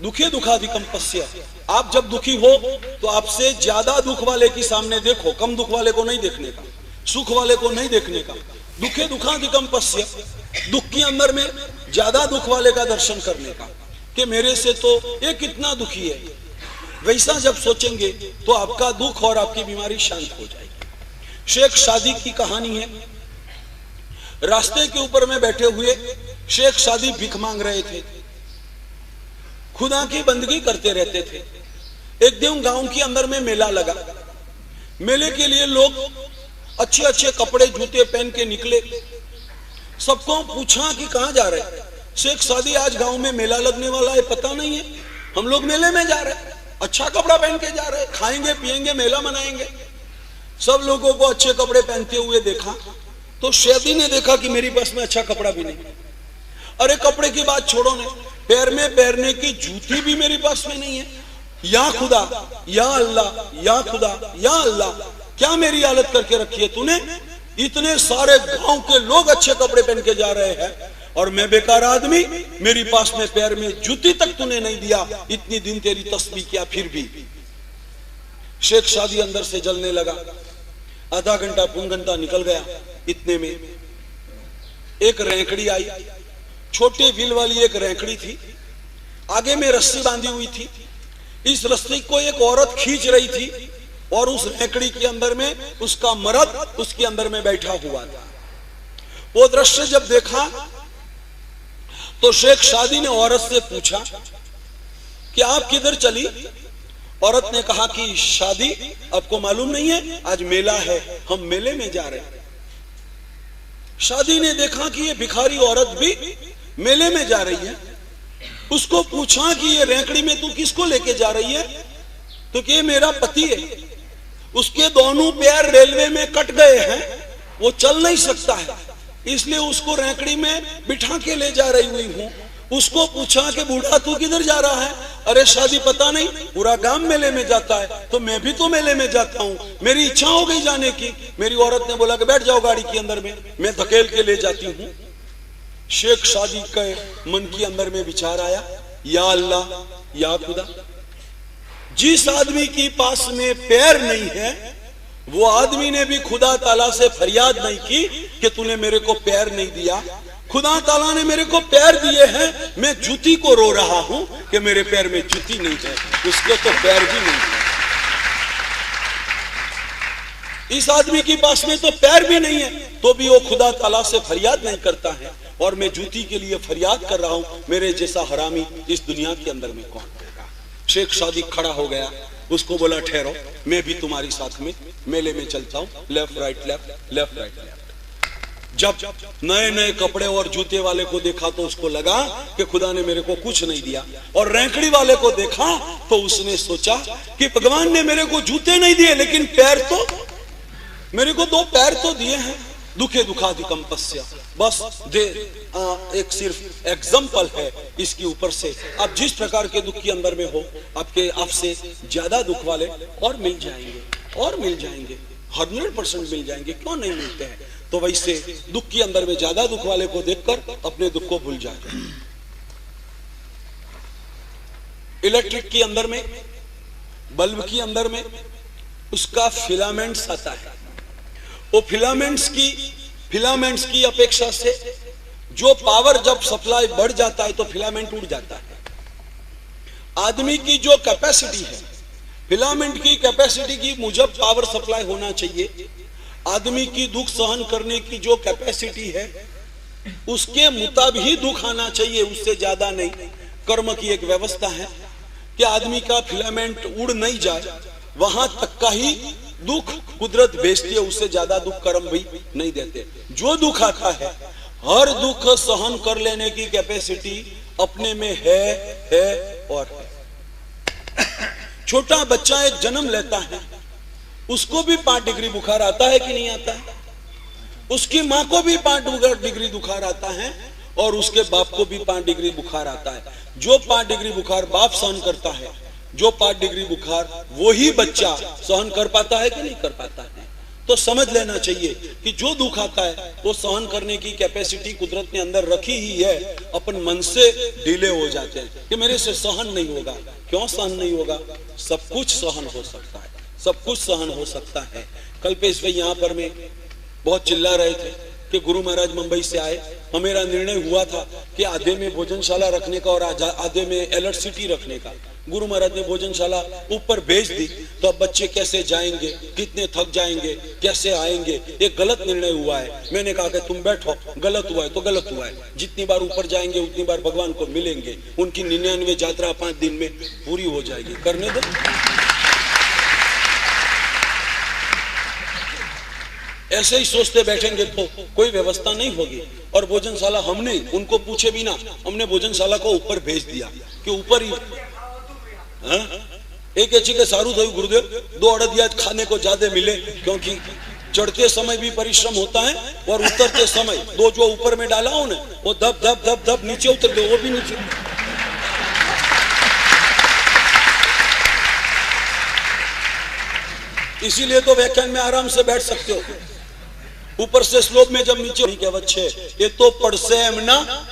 दुखे दुखाधिकम पश्य। आप जब दुखी हो तो आपसे ज्यादा दुख वाले की सामने देखो, कम दुख वाले को नहीं देखने का, सुख वाले को नहीं देखने का। दुखे दुखाधिकम पश्य, दुख के अंदर में ज्यादा दुख वाले का दर्शन करने का, कि मेरे से तो ये कितना दुखी है। वैसा जब सोचेंगे तो आपका दुख और आपकी बीमारी शांत हो जाएगी। शेख शादी की कहानी है। रास्ते के ऊपर में बैठे हुए शेख शादी भीख मांग रहे थे, खुदा की बंदगी करते रहते थे। एक दिन गांव के अंदर में मेला लगा। मेले के लिए लोग अच्छे अच्छे कपड़े जूते पहन के निकले। सबको पूछा कि कहां जा रहे हैं। शेख शादी आज गांव में मेला लगने वाला है, पता नहीं है, हम लोग मेले में जा रहे हैं, अच्छा कपड़ा पहन के जा रहे हैं, खाएंगे पिएंगे मेला मनाएंगे। सब लोगों को अच्छे कपड़े पहनते हुए देखा तो शादी ने देखा कि मेरी पास में अच्छा कपड़ा भी नहीं। अरे कपड़े की बात छोड़ो ने, पैर में पहनने की जूती भी मेरी पास में नहीं है। या खुदा, या अल्लाह, या खुदा, या अल्लाह, क्या मेरी हालत करके रखी है तूने। इतने सारे गांव के लोग अच्छे कपड़े पहन के जा रहे हैं और मैं बेकार आदमी, मेरी पास में पैर में जूती तक तूने नहीं दिया। इतनी दिन तेरी तस्बीह किया फिर भी। शेख शादी अंदर से जलने लगा। आधा घंटा पौन घंटा निकल गया। इतने में एक रैंकड़ी आई, छोटे व्हील वाली एक रैंकड़ी थी, आगे में रस्सी बांधी हुई थी। इस रस्सी को एक औरत खींच रही थी और उस रैंकड़ी के अंदर में उसका मर्द उसके अंदर में बैठा हुआ था। वो दृश्य जब देखा तो शेख शादी ने औरत से पूछा कि आप किधर चली। औरत ने कहा कि शादी आपको मालूम नहीं है, आज मेला है, हम मेले में जा रहे हैं। शादी ने देखा कि ये भिखारी औरत भी मेले में जा रही है। उसको पूछा कि ये रैंकड़ी में तू किसको लेके जा रही है। तो कि ये मेरा पति है, उसके दोनों पैर रेलवे में कट गए हैं, वो चल नहीं सकता है, इसलिए उसको रैंकड़ी में बिठा के ले जा रही हुई हूं। उसको पूछा कि बूढ़ा तू किधर जा रहा है। अरे शादी पता नहीं, पूरा गांव मेले में जाता है तो मैं भी तो मेले में जाता हूं, मेरी इच्छा हो गई जाने की। मेरी औरत ने बोला कि बैठ जाओ गाड़ी के अंदर में, मैं धकेल के ले जाती हूं। शेख शादी के मन के अंदर में विचार आया, या अल्लाह, या खुदा, जिस आदमी के पास में पैर नहीं है वो आदमी ने भी खुदा ताला से फरियाद नहीं की कि तूने मेरे को पैर नहीं दिया। खुदा ताला ने मेरे को पैर दिए हैं, मैं जूती को रो रहा हूं कि मेरे पैर में जूती नहीं है, उसके तो पैर भी नहीं है। इस आदमी के पास में तो पैर भी नहीं है तो भी वो खुदा ताला से फरियाद नहीं करता है, और मैं जूती के लिए फरियाद कर रहा हूं। मेरे जैसा हरामी इस दुनिया के अंदर में कौन होगा। शेख सादिक खड़ा हो गया, उसको बोला ठहरो, मैं भी तुम्हारी साथ में मेले में चलता हूं, left right left left right left. जब नए नए कपड़े और जूते वाले को देखा तो उसको लगा कि खुदा ने मेरे को कुछ नहीं दिया, और रैंकड़ी वाले को देखा तो उसने सोचा कि भगवान ने मेरे को जूते नहीं दिए लेकिन पैर तो मेरे को 2 पैर तो दिए हैं। दुखे दुखाधिकम पश्य, बस दे एक सिर्फ एग्जाम्पल है इसके ऊपर से। आप जिस प्रकार के दुख के अंदर में हो, आपसे ज्यादा दुख वाले और मिल जाएंगे, और मिल जाएंगे, 100% मिल जाएंगे, क्यों नहीं मिलते हैं। तो वैसे दुख के अंदर में ज्यादा दुख वाले को देखकर अपने दुख को भूल जाते हैं। इलेक्ट्रिक के अंदर में, बल्ब के अंदर में उसका फिलामेंट्स आता है। वो फिलामेंट्स की अपेक्षा से जो पावर जब सप्लाई बढ़ जाता है तो फिलामेंट उड़ जाता है। आदमी की जो कैपेसिटी है, फिलामेंट की कैपेसिटी की मुजब पावर सप्लाई होना चाहिए। आदमी की दुख सहन करने की जो कैपेसिटी है उसके मुताबिक ही दुख आना चाहिए, उससे ज्यादा नहीं। कर्म की एक व्यवस्था है कि आदमी का फिलामेंट उड़ नहीं जाए, वहां तक का ही दुख कुदरत भेजती है, उससे ज्यादा दुख कर्म भी नहीं देते। जो दुख आता है, हर दुख सहन कर लेने की कैपेसिटी अपने में है और है। छोटा बच्चा एक जन्म लेता है, उसको भी 5 डिग्री बुखार आता है कि नहीं आता है? उसकी माँ को भी 5 डिग्री बुखार आता है और उसके बाप को भी 5 डिग्री बुखार आता है। जो 5 डिग्री बुखार बाप सहन करता है, जो 5 डिग्री बुखार वही बच्चा सहन कर पाता है कि नहीं कर पाता है। तो समझ लेना चाहिए कि जो दुख आता है वो सहन करने की कैपेसिटी कुदरत ने अंदर रखी ही है। अपन मन से ढीले हो जाते हैं कि मेरे से सहन नहीं होगा। क्यों सहन नहीं होगा? सब कुछ सहन हो सकता है, सब कुछ सहन हो सकता है। कल्पेश भाई यहाँ पर में बहुत चिल्ला रहे थे कि गुरु महाराज मुंबई से आए, और मेरा निर्णय हुआ था कि आधे में भोजनशाला रखने का और आधे में अलर्ट सिटी रखने का। गुरु महाराज ने भोजनशाला ऊपर भेज दी, तो अब बच्चे कैसे जाएंगे, कितने थक जाएंगे, कैसे आएंगे, एक गलत निर्णय हुआ है। मैंने कहा कि तुम बैठो, गलत हुआ है तो गलत हुआ है। जितनी बार ऊपर जाएंगे उतनी बार भगवान को मिलेंगे, उनकी 99 यात्रा 5 दिन में पूरी हो जाएगी, करने दो। ऐसे ही सोचते बैठेंगे तो कोई व्यवस्था नहीं होगी। और भोजनशाला हमने उनको पूछे बिना हमने भोजनशाला को ऊपर भेज दिया कि ऊपर ही एक एची के सारू थयु गुरुदेव, 2 अड़दिया खाने को ज्यादा मिले, क्योंकि चढ़ते समय भी परिश्रम होता है और उतरते समय 2 जो ऊपर में डाला हो ना, वो धप धप धप धप नीचे उतर गए, वो भी नीचे। इसीलिए तो व्याख्यान में आराम से बैठ सकते हो। ऊपर से श्लोक में जब नीचे कहेवत है, ये तो પડશે એમના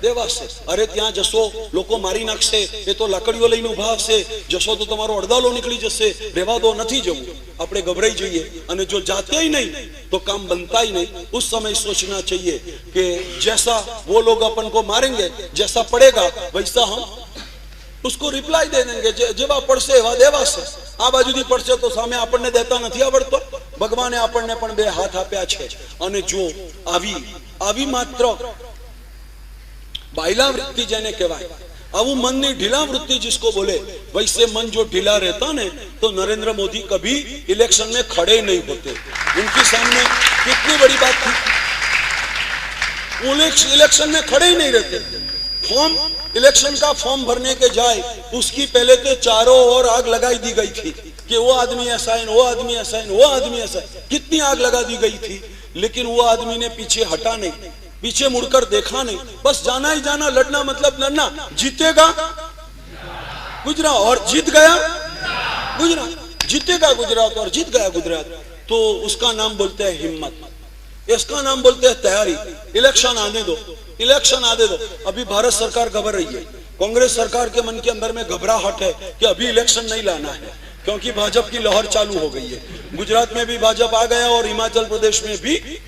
દેવાશે। अरे ત્યાં જશો લોકો મારી નાખશે, એ તો લાકડીઓ લઈને ઊભા હશે, જશો તો તમારો અડધાલો નીકળી જશે, રહેવા દો, નથી જવું। આપણે ગભરાઈ જઈએ, અને જો જાતે ही नहीं तो काम बनता ही नहीं। उस समय सोचना चाहिए कि जैसा वो लोग अपन को मारेंगे, जैसा पड़ेगा वैसा हम उसको रिप्लाई दे देंगे। जेवा પડશે એવા દેવાશે। આ બાજુથી પડશે તો સામે આપણને દેતા નથી આવડતો। ભગવાને આપણને પણ 2 હાથ આપ્યા છે, અને જો આવી માત્ર बाइला वृत्ति जेने कहवाय, आवु मन ने ढीला वृत्ति जिसको बोले, वैसे मन जो ढीला रहता ने तो नरेंद्र मोदी कभी इलेक्शन में खड़े नहीं होते। उनके सामने कितनी बड़ी बात थी, इलेक्शन में खड़े ही नहीं रहते। फॉर्म इलेक्शन का फॉर्म भरने के जाए, उसकी पहले तो चारों ओर आग लगाई दी गई थी कि वो आदमी ऐसा है, वो आदमी ऐसा है, वो आदमी ऐसा है। कितनी आग लगा दी गई थी, लेकिन वो आदमी ने पीछे हटा नहीं, पीछे मुड़कर देखा नहीं, बस जाना ही जाना, लड़ना मतलब लड़ना। जीतेगा गुजरात और जीत गया गुजरात, जीतेगा गुजरात और जीत गया गुजरात। तो उसका नाम बोलते हैं हिम्मत, इसका नाम बोलते हैं तैयारी। इलेक्शन आने दो, इलेक्शन आने दो। अभी भारत सरकार घबरा रही है, कांग्रेस सरकार के मन के अंदर में घबराहट है कि अभी इलेक्शन नहीं लाना है, क्योंकि भाजपा की लहर चालू हो गई है। गुजरात में भी भाजपा आ गया और हिमाचल प्रदेश में भी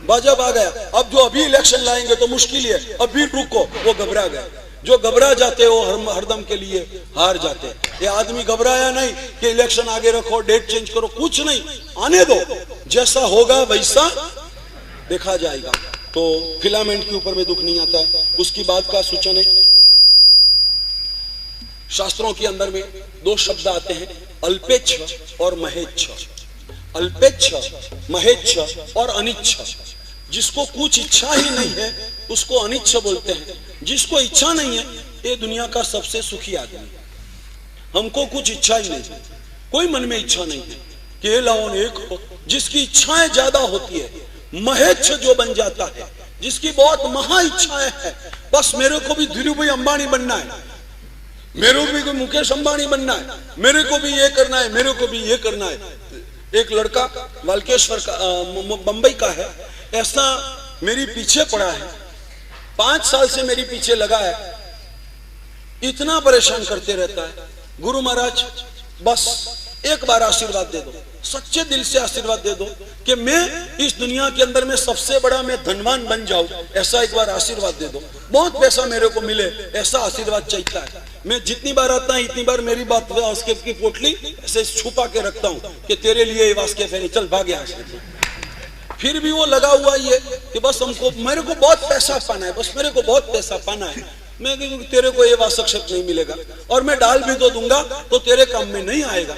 भाजपा आ गया। अब जो अभी इलेक्शन लाएंगे तो मुश्किल है, अभी रुको, वो घबरा गए। जो घबरा जाते हो हरदम के लिए हार जाते। ये आदमी घबराया नहीं कि इलेक्शन आगे रखो, डेट चेंज करो, कुछ नहीं, आने दो, जैसा होगा वैसा देखा जाएगा। तो फिलामेंट के ऊपर में दुख नहीं आता है। उसकी बात का सूचन है, शास्त्रों के अंदर में दो शब्द आते हैं, अल्पेच्छ और महेच्छ। अल्पेच्छ, महेच्छ और अनिच्छ। जिसको कुछ इच्छा ही नहीं है उसको अनिच्छ बोलते हैं। जिसको इच्छा नहीं है ये दुनिया का सबसे सुखी आदमी है। हमको कुछ इच्छा ही नहीं, कोई मन में इच्छा नहीं है कि ये लाओ एक हो। जिसकी इच्छाएं ज्यादा होती है महेच्छ जो बन जाता है, जिसकी बहुत महा इच्छाएं है, बस मेरे को भी धीरू भाई अंबानी बनना है, मेरे को भी मुकेश अंबानी बनना है, मेरे को भी ये करना है, मेरे को भी ये करना है। एक लड़का वालकेश्वर का बंबई का है, ऐसा मेरी पीछे पड़ा है, 5 साल से मेरी पीछे लगा है, इतना परेशान करते रहता है। गुरु महाराज बस एक बार आशीर्वाद दे दो, सच्चे दिल से आशीर्वाद दे दो कि मैं इस दुनिया के अंदर में सबसे बड़ा मैं धनवान बन जाऊं, ऐसा एक बार आशीर्वाद दे दो। बहुत पैसा मेरे को मिले, ऐसा आशीर्वाद चाहिए है। मैं जितनी बार आता हूं इतनी बार मेरी बात वास्केफ की पोटली ऐसे छुपा के रखता हूं कि तेरे लिए वास्केफ है, चल भाग यहाँ से। फिर भी वो लगा हुआ ये कि बस हमको, मेरे को बहुत पैसा पाना है, बस मेरे को बहुत पैसा पाना है। मैं तेरे को ये वासक्षेप नहीं मिलेगा और मैं डाल भी तो दूंगा तो तेरे काम में नहीं आएगा।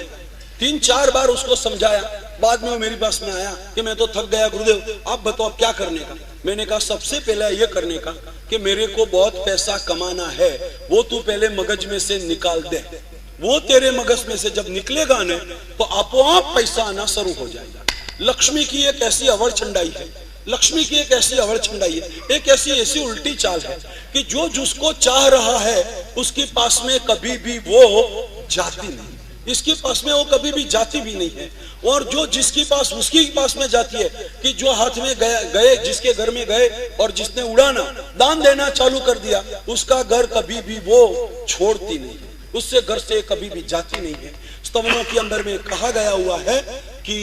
3-4 बार उसको समझाया, बाद में वो मेरे पास में आया कि मैं तो थक गया गुरुदेव, आप बताओ क्या करने का। मैंने कहा सबसे पहले ये करने का कि मेरे को बहुत पैसा कमाना है, वो तू पहले मगज में से निकाल दे। वो तेरे मगज में से जब निकलेगा न तो आपो-आप पैसा आना शुरू हो जाएगा। लक्ष्मी की एक ऐसी अवर छंडाई है, लक्ष्मी की एक ऐसी अवर छंडाई है, एक ऐसी उल्टी चाल है कि जो जिसको चाह रहा है उसके पास में कभी भी वो जाती नहीं, इसके पास में वो कभी भी जाती भी नहीं है। और जो जिसके पास उसके पास में जाती है कि जो हाथ में गए जिसके घर में गए और जिसने उड़ाना दान देना चालू कर दिया, उसका घर कभी भी वो छोड़ती नहीं है, उससे घर से कभी भी जाती नहीं है। स्तवनों के अंदर में कहा गया हुआ है कि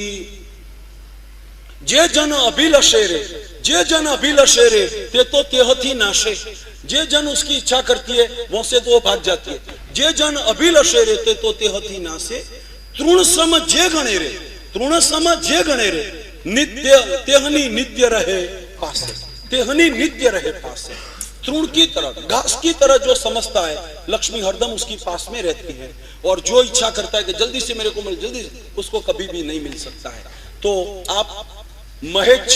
जे जन अभिलषे रे, जे जन अभिलषे रे ते तो तेहथी नाशे। जे जन उसकी इच्छा करती है वो से तो वो भाग जाती है। जे जन अभिलषे रे ते तो तेहथी नाशे। तृण सम जे गणे रे, तृण सम जे गणे रे, नित्य तेहनी नित्य रहे पासे, तेहनी नित्य रहे पासे। तृण की तरह, घास की तरह जो समझता है लक्ष्मी हरदम उसकी पास में रहती है। और जो इच्छा करता है कि जल्दी से मेरे को मिल, जल्दी उसको कभी भी नहीं मिल सकता है। तो आप महेच्छ,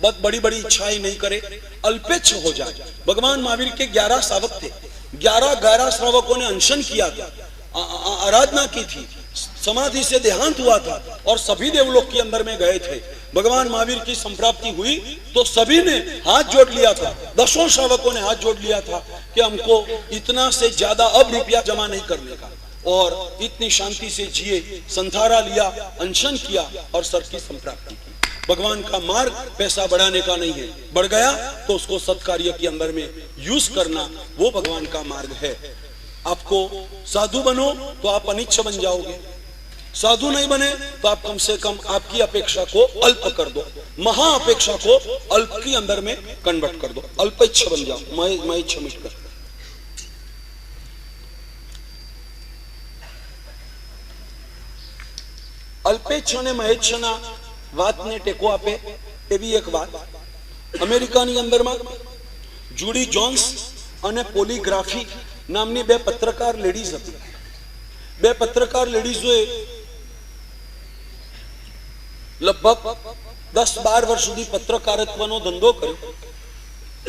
बहुत बड़ी बड़ी इच्छाएं नहीं करे, अल्पेच्छ हो जाए। भगवान महावीर के 11 श्रावक थे, 11 श्रावकों ने अनशन किया था, आराधना की थी, समाधि से देहांत हुआ था और सभी देवलोक के अंदर में गए थे। भगवान महावीर की संप्राप्ति हुई तो सभी ने हाथ जोड़ लिया था, 10 श्रावकों ने हाथ जोड़ लिया था कि हमको इतना से ज्यादा अब रुपया जमा नहीं करने का, और इतनी शांति से जिए, संथारा लिया, अनशन किया और सर की संप्राप्ति की। भगवान का मार्ग पैसा बढ़ाने का नहीं है, बढ़ गया तो उसको सत्कार्य के अंदर में यूज करना, वो भगवान का मार्ग है। आपको साधु बनो तो आप अनिच्छ बन जाओगे, साधु नहीं बने तो आप कम से कम आपकी अपेक्षा को अल्प कर दो, महा अपेक्षा को अल्प के अंदर में कन्वर्ट कर दो, अल्पेच्छ बन जाओ, महेच्छ मिट कर। अल्पेच्छ ने महेच्छ ना વાતને ટેકો આપે એવી એક વાત અમેરિકાની અંદરમાં જુડી જોન્સ અને પોલીગ્રાફી નામની 2 પત્રકાર લેડીઝ હતી। 2 પત્રકાર લેડીઝોએ લગભગ 10-12 વર્ષ સુધી પત્રકારત્વનો ધંધો કર્યો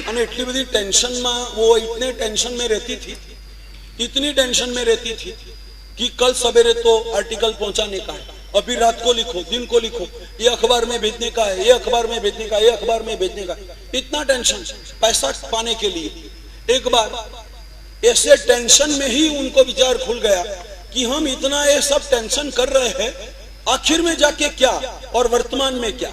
અને એટલી બધી ટેન્શનમાં, वो इतने टेंशन में रहती थी, इतनी टेंशन में रहती थी कि कल सवेरे तो आर्टिकल पहुंचाने का है, अभी रात को लिखो, दिन को लिखो, ये अखबार में भेजने का है, ये अखबार में भेजने का, ये अखबार में भेजने का, इतना टेंशन पैसा पाने के लिए। एक बार ऐसे टेंशन में ही उनको विचार खुल गया कि हम इतना ये सब टेंशन कर रहे हैं, आखिर में जाके क्या और वर्तमान में क्या,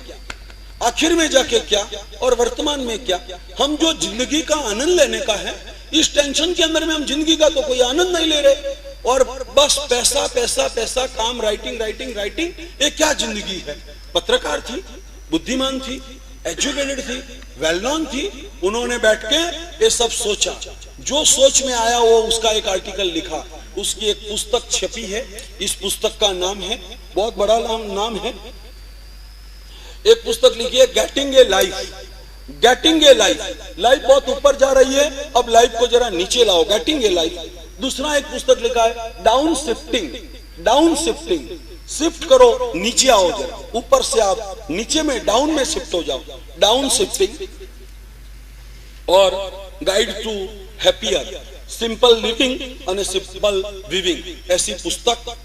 आखिर में जाके क्या और वर्तमान में क्या। हम जो जिंदगी का आनंद लेने का है, इस टेंशन के अंदर में हम जिंदगी का तो कोई आनंद नहीं ले रहे और बस पैसा पैसा पैसा, काम, राइटिंग राइटिंग राइटिंग, ये क्या जिंदगी है। पत्रकार थी, बुद्धिमान थी, एजुकेटेड थी, वेल नोन थी, उन्होंने बैठ के ये सब सोचा, जो सोच में आया वो उसका एक आर्टिकल लिखा, उसकी एक पुस्तक छपी है। इस पुस्तक का नाम है, बहुत बड़ा नाम है, एक पुस्तक लिखी है getting a life. Getting a life, life बहुत ऊपर जा रही है, अब लाइफ को जरा नीचे लाओ, गेटिंग ए लाइफ। दूसरा एक पुस्तक लिखा है down shifting, down shifting, shift करो, नीचे आओ जरा, ऊपर से आप नीचे में डाउन में शिफ्ट हो जाओ, डाउन शिफ्टिंग। और guide to happier simple living और सिंपल विविंग, ऐसी पुस्तक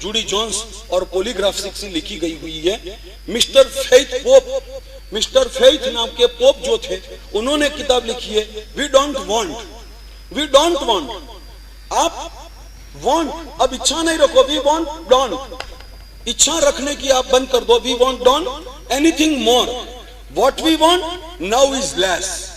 जूडी जोन्स और पॉलीग्राफिक से लिखी गई हुई है। Mister Faith Pope, mister Faith नाम के पोप जो थे, उन्होंने किताब लिखी है we don't want, we don't want, आप वांट, अब इच्छा नहीं रखो, वी वांट डोंट, इच्छा रखने की आप बंद कर दो, we want don't anything more, what we want now is less,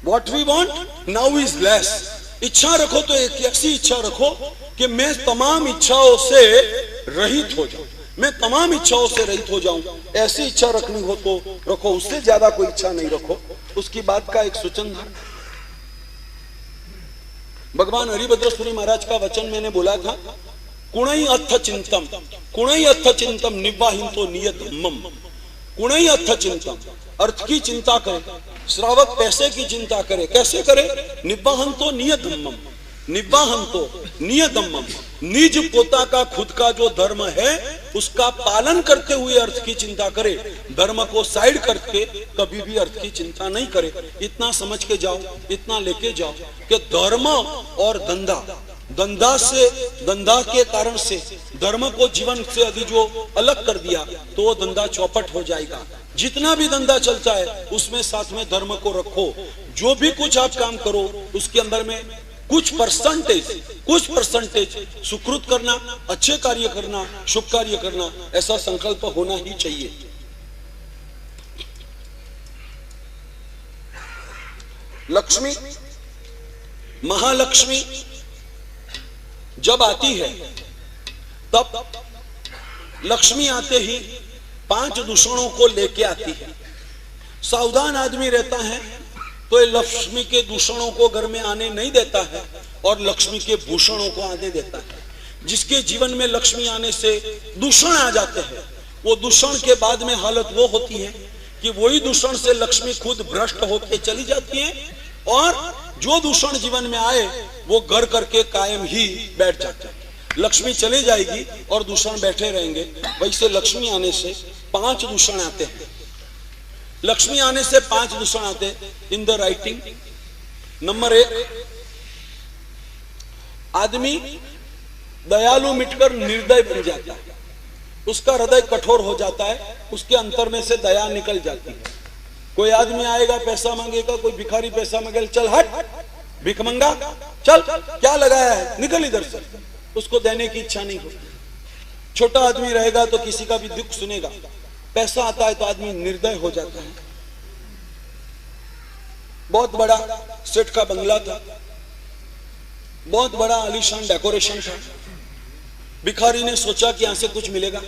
what we want now is less. इच्छा रखो तो एक ऐसी इच्छा रखो कि मैं तमाम इच्छाओं से रहित हो जाऊं, मैं तमाम इच्छाओं से रहित हो जाऊं, ऐसी इच्छा रखनी हो तो रखो, उससे ज्यादा कोई इच्छा नहीं रखो। उसकी बात का एक सूचन था, भगवान हरिभद्र महाराज का वचन मैंने बोला था, कुणई अर्थ चिंतम, कुणई अर्थ चिंतम निवाहितो नियत धम्मम, कुणई अर्थ चिंतम, अर्थ की चिंता करे, श्रावक पैसे की चिंता करे, कैसे करे, निवाहंतो नियत धम्मम, निवाहंतो नियत धम्मम, निज पोता का खुद का जो धर्म है उसका पालन करते हुए अर्थ की चिंता करे, धर्म को साइड करके कभी भी अर्थ की चिंता नहीं करे। इतना समझ के जाओ, इतना लेके जाओ कि धर्म और धंधा, धंधा से, धंधा के कारण से धर्म को जीवन से यदि जो अलग कर दिया तो वो धंधा चौपट हो जाएगा। जितना भी धंधा चलता है उसमें साथ में धर्म को रखो, जो भी कुछ आप काम करो उसके अंदर में कुछ परसेंटेज सुकृत करना, अच्छे कार्य करना, शुभ कार्य करना, ऐसा संकल्प होना ही चाहिए। लक्ष्मी, महालक्ष्मी जब आती है तब लक्ष्मी आते ही 5 दूषणों को लेके आती है। सावधान आदमी रहता है तो ये लक्ष्मी के दूषणों को घर में आने नहीं देता है और लक्ष्मी के भूषणों को आने देता है। जिसके जीवन में लक्ष्मी आने से दूषण आ जाते हैं, वो दूषण के बाद में हालत वो होती है कि वही दूषण से लक्ष्मी खुद भ्रष्ट होकर चली जाती है और जो दूषण जीवन में आए वो घर करके कायम ही बैठ जाता है। लक्ष्मी चली जाएगी और दूषण बैठे रहेंगे। वैसे लक्ष्मी आने से 5 दूषण आते हैं। लक्ष्मी आने से 5 दूषण आते हैं इन द राइटिंग। नंबर 1, आदमी दयालु मिटकर निर्दय बन जाता है, उसका हृदय कठोर हो जाता है, उसके अंतर में से दया निकल जाती है। कोई आदमी आएगा पैसा मांगेगा, कोई भिखारी पैसा मांगेगा, चल हट भिख मंगा, चल क्या लगाया है, निकल इधर से, उसको देने की इच्छा नहीं होती। छोटा आदमी रहेगा तो किसी का भी दुख सुनेगा, पैसा आता है तो आदमी निर्दय हो जाता है। बहुत बड़ा सेठ का बंगला था, बहुत बड़ा आलीशान डेकोरेशन था। भिखारी ने सोचा कि यहां से कुछ मिलेगा,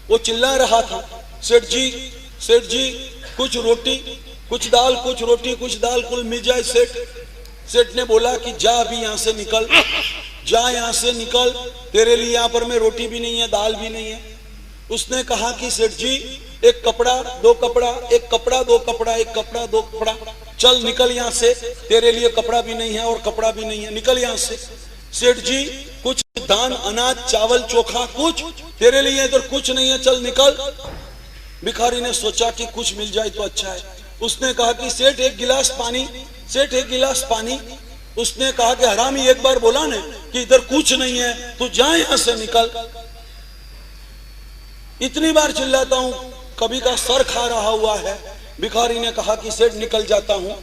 वो चिल्ला रहा था, सेठ जी कुछ रोटी, कुछ दाल, कुछ रोटी, कुछ दाल, कुल मिल जाए सेठ। सेठ ने बोला कि जा अभी यहां से निकल, जा यहां से निकल, तेरे लिए यहां पर में रोटी भी नहीं है, दाल भी नहीं है। उसने कहा कि सेठ जी एक कपड़ा, 2 कपड़ा, एक कपड़ा, 2 कपड़ा, एक कपड़ा, 2 कपड़ा, चल निकल यहां से, तेरे लिए कपड़ा भी नहीं है और कपड़ा भी नहीं है, निकल यहां से। सेठ जी कुछ दान, अनाज, चावल, चोखा, कुछ तेरे लिए इधर कुछ नहीं है, चल निकल। भिखारी ने सोचा कि कुछ मिल जाए तो अच्छा है। उसने कहा कि सेठ एक गिलास पानी, सेठ एक गिलास पानी। उसने कहा कि हरामी एक बार बोला ना कि इधर कुछ नहीं है, तू जा यहां से निकल। इतनी बार चिल्लाता हूं, कभी का सर खा रहा हुआ है। भिखारी ने कहा कि सेठ निकल जाता हूं,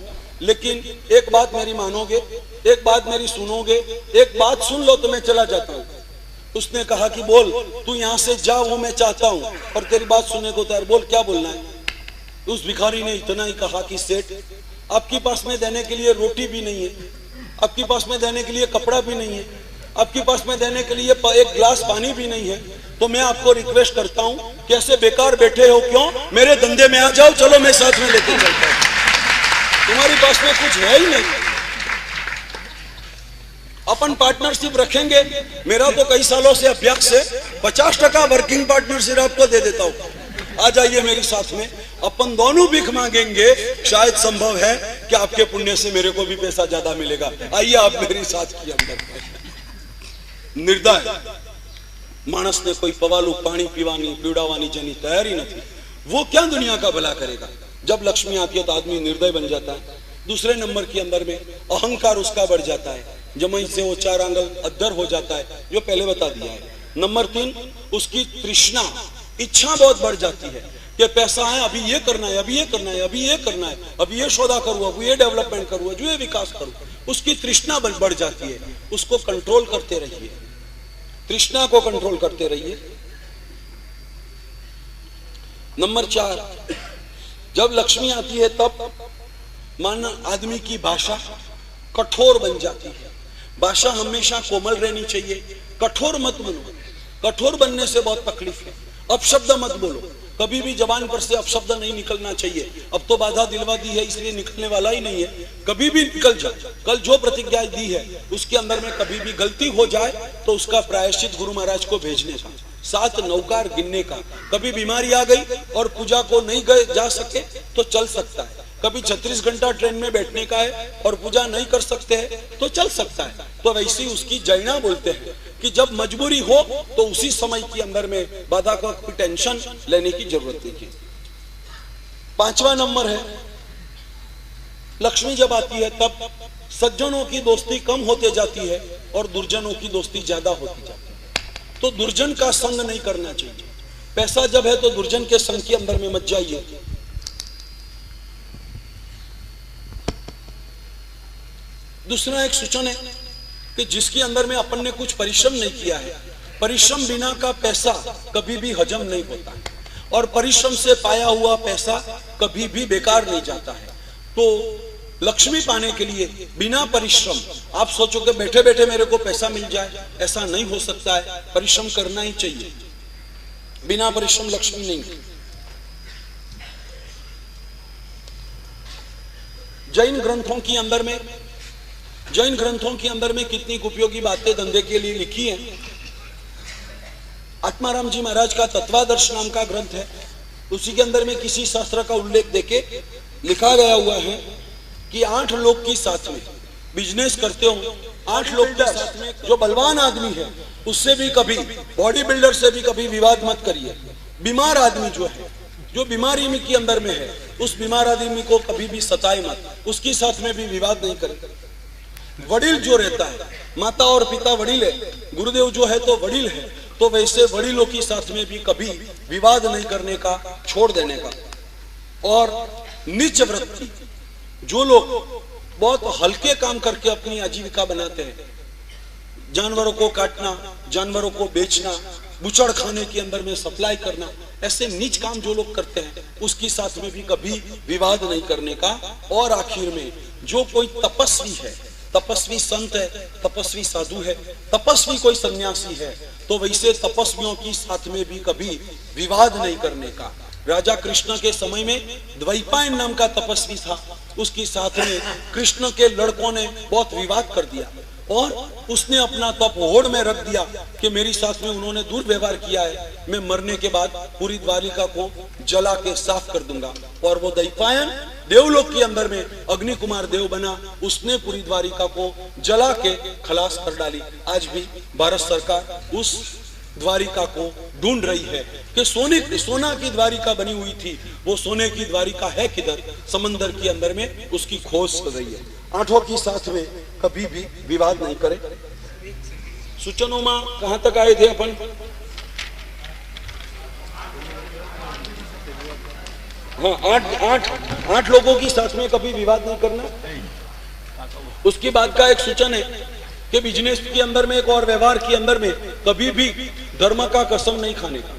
लेकिन एक बात मेरी मानोगे, एक बात मेरी सुनोगे, एक बात सुन लो तो मैं चला जाता हूं। उसने कहा कि बोल, तू यहां से जा, वो मैं चाहता हूं, पर तेरी बात सुनने को तैयार, बोल क्या बोलना है। उस भिखारी ने इतना ही कहा कि सेठ आपके पास में देने के लिए रोटी भी नहीं है, आपके पास में देने के लिए कपड़ा भी नहीं है, आपके पास में देने के लिए एक गिलास पानी भी नहीं है, तो मैं आपको रिक्वेस्ट करता हूं कि ऐसे बेकार बैठे हो क्यों, मेरे धंधे में आ जाओ, चलो मैं साथ में लेके चलता हूं। तुम्हारी पास में कुछ है ही नहीं, अपन पार्टनरशिप रखेंगे। मेरा तो कई सालों से अभ्यास है, 50% वर्किंग पार्टनरशिप आपको दे देता हूं, आ जाइए मेरे साथ में, अपन दोनों भीख मांगेंगे। शायद संभव है कि आपके पुण्य से मेरे को भी पैसा ज्यादा मिलेगा, आइए आप मेरी साथ की अंदर। निर्दय मानस ने कोई पवालू पानी पीवानी पीवड़ावानी जेनी तैयारी नहीं, वो क्या दुनिया का भला करेगा। जब लक्ष्मी आती है तो आदमी निर्दय बन जाता है। दूसरे नंबर के अंदर में अहंकार उसका बढ़ जाता है, जमई से वो 4 आंगल अद्धर हो जाता है, जो पहले बता दिया है। नंबर 3, उसकी तृष्णा इच्छा बहुत बढ़ जाती है कि पैसा है, अभी ये करना है, अभी ये करना है, अभी ये करना है, अभी ये सौदा करूँ, अभी ये डेवलपमेंट करूँ, जो ये विकास करूँ, उसकी तृष्णा बढ़ जाती है। उसको कंट्रोल करते रहिए, तृष्णा को कंट्रोल करते रहिए। नंबर 4, जब लक्ष्मी आती है तब माना आदमी की भाषा कठोर बन जाती है। भाषा हमेशा कोमल रहनी चाहिए, कठोर मत बनो। कठोर बनने से बहुत तकलीफ है। अपशब्द मत बोलो, कभी भी जबान पर से अपशब्द नहीं निकलना चाहिए। अब तो बाधा दिलवा दी है इसलिए निकलने वाला ही नहीं है, कभी भी निकल जाए। कल जो प्रतिज्ञा दी है उसके अंदर में कभी भी गलती हो जाए तो उसका प्रायश्चित गुरु महाराज को भेजने का, 7 नौकार गिनने का। कभी बीमारी आ गई और पूजा को नहीं गए जा सके तो चल सकता है। कभी 36 घंटा ट्रेन में बैठने का है और पूजा नहीं कर सकते हैं तो चल सकता है। तो वैसी उसकी जैना बोलते हैं कि जब मजबूरी हो तो उसी समय के अंदर में बाधा का कोई टेंशन लेने की जरूरत नहीं है। 5वां नंबर है, लक्ष्मी जब आती है तब सज्जनों की दोस्ती कम होते जाती है और दुर्जनों की दोस्ती ज्यादा होती जाती है। तो दुर्जन का संग नहीं करना चाहिए। पैसा जब है तो दुर्जन के संग के अंदर में मत जाइए। दूसरा एक सूचन है कि जिसके अंदर में अपन ने कुछ परिश्रम नहीं किया है, परिश्रम बिना का पैसा कभी भी हजम नहीं होता और परिश्रम से पाया हुआ पैसा कभी भी बेकार नहीं जाता है। तो लक्ष्मी पाने के लिए बिना परिश्रम, आप सोचो कि बैठे बैठे मेरे को पैसा मिल जाए, ऐसा नहीं हो सकता है। परिश्रम करना ही चाहिए, बिना परिश्रम लक्ष्मी नहीं। जैन ग्रंथों के अंदर में कितनी उपयोगी बातें धंधे के लिए लिखी हैं। आत्माराम जी महाराज का तत्वादर्श नाम का ग्रंथ है, उसी के अंदर में किसी शास्त्र का उल्लेख देके लिखा गया हुआ है कि 8 लोग की साथ में बिजनेस करते हो, 8 लोग के साथ में जो बलवान आदमी है उससे भी कभी, बॉडी बिल्डर से भी कभी विवाद मत करिए। बीमार आदमी जो है, जो बीमारी में के अंदर में है, उस बीमार आदमी को कभी भी सताए मत, उसके साथ में भी विवाद नहीं करें। वडील जो रहता है, माता और पिता वडील है, गुरुदेव जो है तो वडील है, तो वैसे वडीलों के साथ में भी कभी विवाद नहीं करने का, छोड़ देने का। और नीच वृत्ति, जो लोग बहुत हल्के काम करके अपनी आजीविका बनाते हैं, जानवरों को काटना, जानवरों को बेचना, बुचड़ खाने के अंदर में सप्लाई करना, ऐसे नीच काम जो लोग करते हैं उसके साथ में भी कभी विवाद नहीं करने का। और आखिर में जो कोई तपस्वी है, तपस्वी संत है, तपस्वी साधु है, तपस्वी कोई सन्यासी है, तो वैसे तपस्वियों की साथ में भी कभी विवाद नहीं करने का। राजा कृष्ण के समय में द्वैपायन नाम का तपस्वी था, उसके साथ में कृष्ण के लड़कों ने बहुत विवाद कर दिया और उसने अपना तप होड़ में रख दिया कि मेरी साथ में उन्होंने दुर्व्यवहार किया है, मैं मरने के बाद पूरी द्वारिका को जला के साफ कर दूंगा। और वो द्वैपायन देवलोक के अंदर में अग्नि कुमार देव बना, उसने पूरी द्वारिका को जला के खलास कर डाली। आज भी भारत सरकार उस द्वारिका को ढूंढ रही है कि सोना की द्वारिका बनी हुई थी, वो सोने की द्वारिका है किधर, समंदर के अंदर में उसकी खोज कर रही है। 8 की साथ में कभी भी विवाद नहीं करे। सूचनों में कहां तक आए थे अपन? हाँ, 8 लोगों की साथ में कभी विवाद नहीं करना। उसके बाद का एक सूचन है कि बिजनेस के अंदर में, एक और व्यवहार के अंदर में कभी भी धर्म का कसम नहीं खाने का।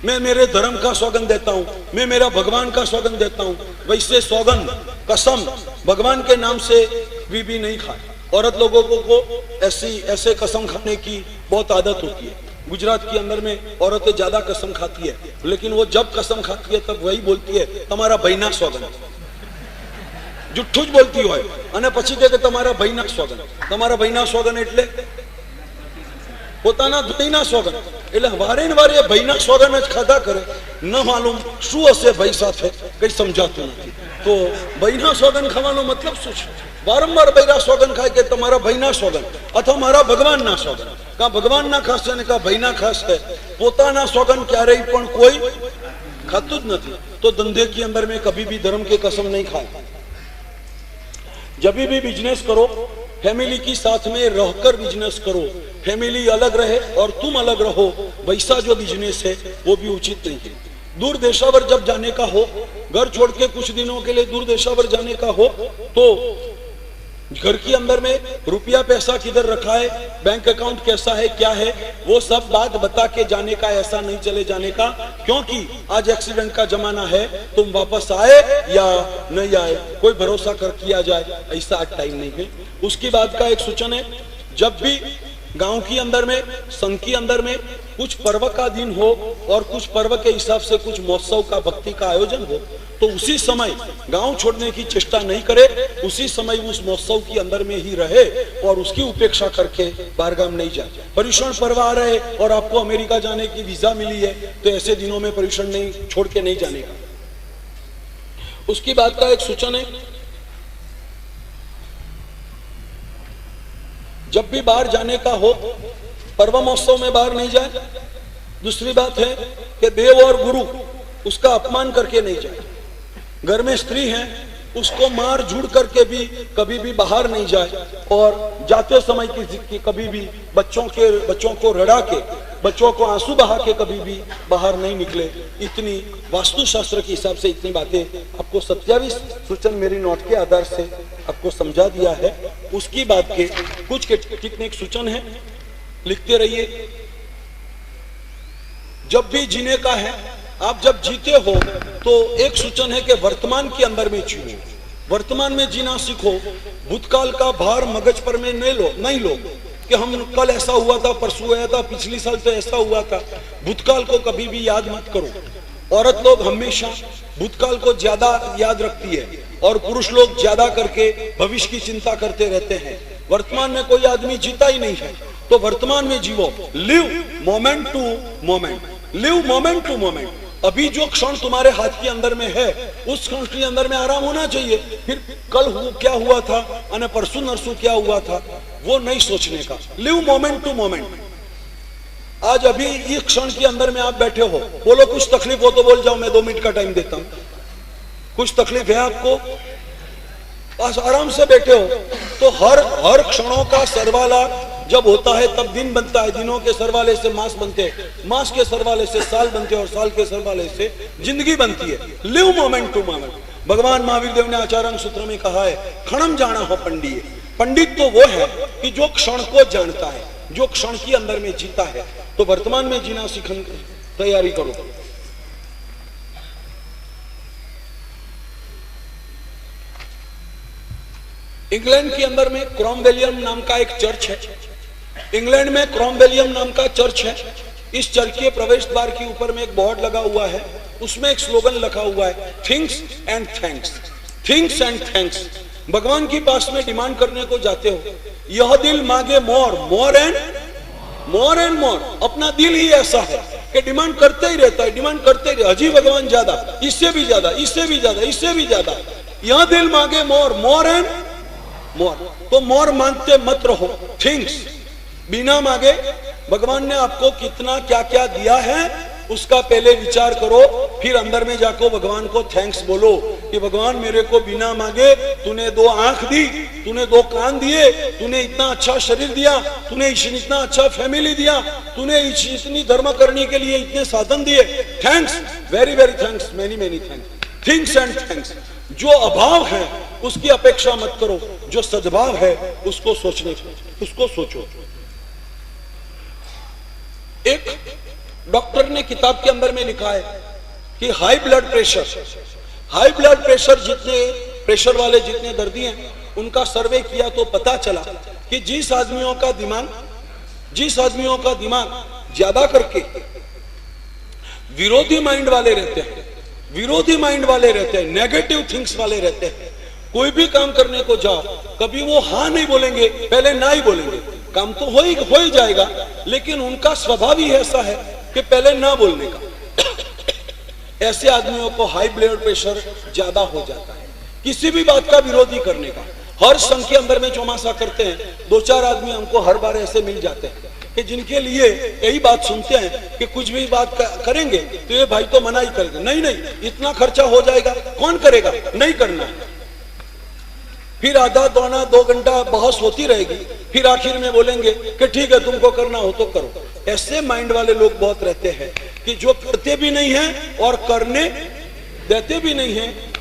मैं मेरे धर्म का सौगंध देता हूं, मैं मेरा भगवान का सौगंध देता हूं, वैसे सौगंध कसम भगवान के नाम से भी नहीं खाए। औरत लोगों को ऐसे कसम खाने की बहुत आदत होती है। गुजरात के अंदर में औरतें ज्यादा कसम खाती है, लेकिन वो जब कसम खाती है तब वही बोलती है તમારા ભાઈના સોગંદ, જુઠ્ઠું જ બોલતી હોય અને પછી કહે કે તમારા ભાઈના સોગંદ। તમારા ભાઈના સોગંદ એટલે પોતાના ભાઈના સોગંદ, એટલે વારે ને વારે ભાઈના સોગંદ જ ખાધા કરે। ન માલુમ શું હશે ભાઈ સાથે, કઈ સમજાતું નથી। તો ભાઈના સોગન ખાવાનો મતલબ શું છે? વારંવાર બૈરા સોગન ખાય કે તમારા ભાઈના સોગન અથવા મારા ભગવાનના સોગન, કા ભગવાનના ખાશે ને કા ભાઈના ખાશે, પોતાના સોગન ક્યારેય પણ કોઈ ખાતું જ નથી. तो धंधे के अंदर में कभी भी धर्म के कसम नहीं खाए. जब भी बिजनेस करो फैमिली की साथ में रहकर बिजनेस करो. फैमिली अलग रहे और तुम अलग रहो, वैसा जो बिजनेस है वो भी उचित नहीं है. दूर देशावर जब जाने का हो, घर छोड़ के कुछ दिनों के लिए दूर देशावर जाने का हो, तो घर के अंदर में रुपया पैसा किधर रखा है, बैंक अकाउंट कैसा है, क्या है, वो सब बात बता के जाने का. ऐसा नहीं चले जाने का, क्योंकि आज एक्सीडेंट का जमाना है. तुम वापस आए या नहीं आए कोई भरोसा कर किया जाए, ऐसा टाइम नहीं है. उसकी बात का एक सूचन है, जब भी गांव के अंदर में संघ के अंदर में कुछ पर्व का दिन हो और कुछ पर्व के हिसाब से कुछ महोत्सव का भक्ति का आयोजन हो, तो उसी समय गांव छोड़ने की चेष्टा नहीं करे. उसी समय उस महोत्सव के अंदर में ही रहे और उसकी उपेक्षा करके बाहरगाम नहीं जाए. पर्यूषण पर्व आ रहे और आपको अमेरिका जाने की वीजा मिली है, तो ऐसे दिनों में पर्यूषण नहीं छोड़ के नहीं जाने का. उसकी बात का एक सूचन है, जब भी बाहर जाने का हो पर्व महोत्सव में बाहर नहीं जाए. दूसरी बात है कि देव और गुरु उसका अपमान करके नहीं जाए. घर में स्त्री है उसको मार झूड़ करके भी कभी भी बाहर नहीं जाए. और जाते समय की कभी भी बच्चों को रड़ा के, बच्चों को आंसू बहा के कभी भी बाहर नहीं निकले. इतनी वास्तुशास्त्र के हिसाब से इतनी बातें आपको 27 सूचन मेरी नोट के आधार से आपको समझा दिया है. उसकी बात के कुछ कितने सूचन है, लिखते रहिए. जब भी जीने का है, आप जब जीते हो तो एक सूचन है कि वर्तमान के अंदर में जियो, वर्तमान में जीना सीखो. भूतकाल का भार मगज पर में नहीं लो कि हम कल ऐसा हुआ था, परसों आया था, पिछली साल तो ऐसा हुआ था. भूतकाल को कभी भी याद मत करो. औरत लोग हमेशा भूतकाल को ज्यादा याद रखती है और पुरुष लोग ज्यादा करके भविष्य की चिंता करते रहते हैं. वर्तमान में कोई आदमी जीता ही नहीं है, तो वर्तमान में जीवो. Live moment to moment, live moment to moment. अभी जो क्षण तुम्हारे हाथ के अंदर में है, उस क्षण के अंदर में आराम होना चाहिए. फिर कल क्या हुआ था और परसों नरसों क्या हुआ था, वो नहीं सोचने का. Live moment to moment. आज अभी इस क्षण के अंदर में आप बैठे हो, बोलो कुछ तकलीफ हो तो बोल जाओ, मैं 2 मिनट का टाइम देता हूं. कुछ तकलीफ है आपको, बस आराम से बैठे हो. तो हर क्षणों का सरवाला जब होता है तब दिन बनता है. दिनों के सरवाले से मास बनते हैं, मास के सरवाले से साल बनते हैं और साल के सरवाले से जिंदगी बनती है. Live moment to moment. भगवान महावीर देव ने आचार्य सूत्र में कहा है, क्षणम जाना हो पंडित. पंडित तो वो है कि जो क्षण को जानता है, जो क्षण के अंदर में जीता है. तो वर्तमान में जीना सीखने की तैयारी करो. इंग्लैंड के अंदर में क्रॉमवेलियम नाम का एक चर्च है. इंग्लैंड में क्रॉमवेलियम नाम का चर्च है. इस चर्च के प्रवेश द्वार के ऊपर में एक बोर्ड लगा हुआ है, उसमें एक स्लोगन लिखा हुआ है, things and thanks. Things and thanks. भगवान के पास में डिमांड करने को जाते हो, यह दिल मांगे मोर, मोर एंड मोर. अपना दिल ही ऐसा है कि डिमांड करते ही रहता है, डिमांड करते ही. अजी भगवान ज्यादा, इससे भी ज्यादा, इससे भी ज्यादा, इससे भी ज्यादा. यह दिल मांगे मोर, मोर एंड मोर. तो मोर मांगते मत रहो. थिंग्स बिना मांगे भगवान ने आपको कितना क्या क्या दिया है उसका पहले विचार करो, फिर अंदर में जाकर भगवान को थैंक्स बोलो कि भगवान मेरे को बिना मांगे तूने 2 आंख दी, तूने 2 कान दिए, तूने इतना अच्छा शरीर दिया, तूने इतना अच्छा फैमिली दिया, तूने इतनी धर्म करने के लिए इतने साधन दिए. Thanks, very very thanks, many many thanks. Things and thanks. जो अभाव है उसकी अपेक्षा मत करो, जो सद्भाव है उसको सोचो. एक डॉक्टर ने किताब के अंदर में लिखा है कि हाई ब्लड प्रेशर जितने प्रेशर वाले जितने दर्दी हैं उनका सर्वे किया तो पता चला कि जिस आदमियों का दिमाग ज्यादा करके विरोधी माइंड वाले रहते हैं, नेगेटिव थिंग्स वाले रहते हैं. कोई भी काम करने को जाओ, कभी वो हाँ नहीं बोलेंगे, पहले ना ही बोलेंगे. काम तो हो ही जाएगा, लेकिन उनका स्वभाव ही ऐसा है कि पहले ना बोलने का. ऐसे आदमियों को हाई ब्लड प्रेशर ज्यादा हो जाता है. किसी भी बात का विरोधी करने का। हर संघ के अंदर में चौमासा करते हैं, 2-4 आदमी हमको हर बार ऐसे मिल जाते हैं कि जिनके लिए यही बात सुनते हैं कि कुछ भी बात करेंगे तो ये भाई तो मना ही करेंगे, नहीं नहीं इतना खर्चा हो जाएगा, कौन करेगा, नहीं करना है। फिर आधा पौना 2 घंटा बहस होती रहेगी, फिर आखिर में बोलेंगे कि ठीक है तुमको करना हो तो करो। ऐसे माइंड वाले लोग बहुत रहते हैं कि जो करते भी नहीं है और करने देते भी नहीं है।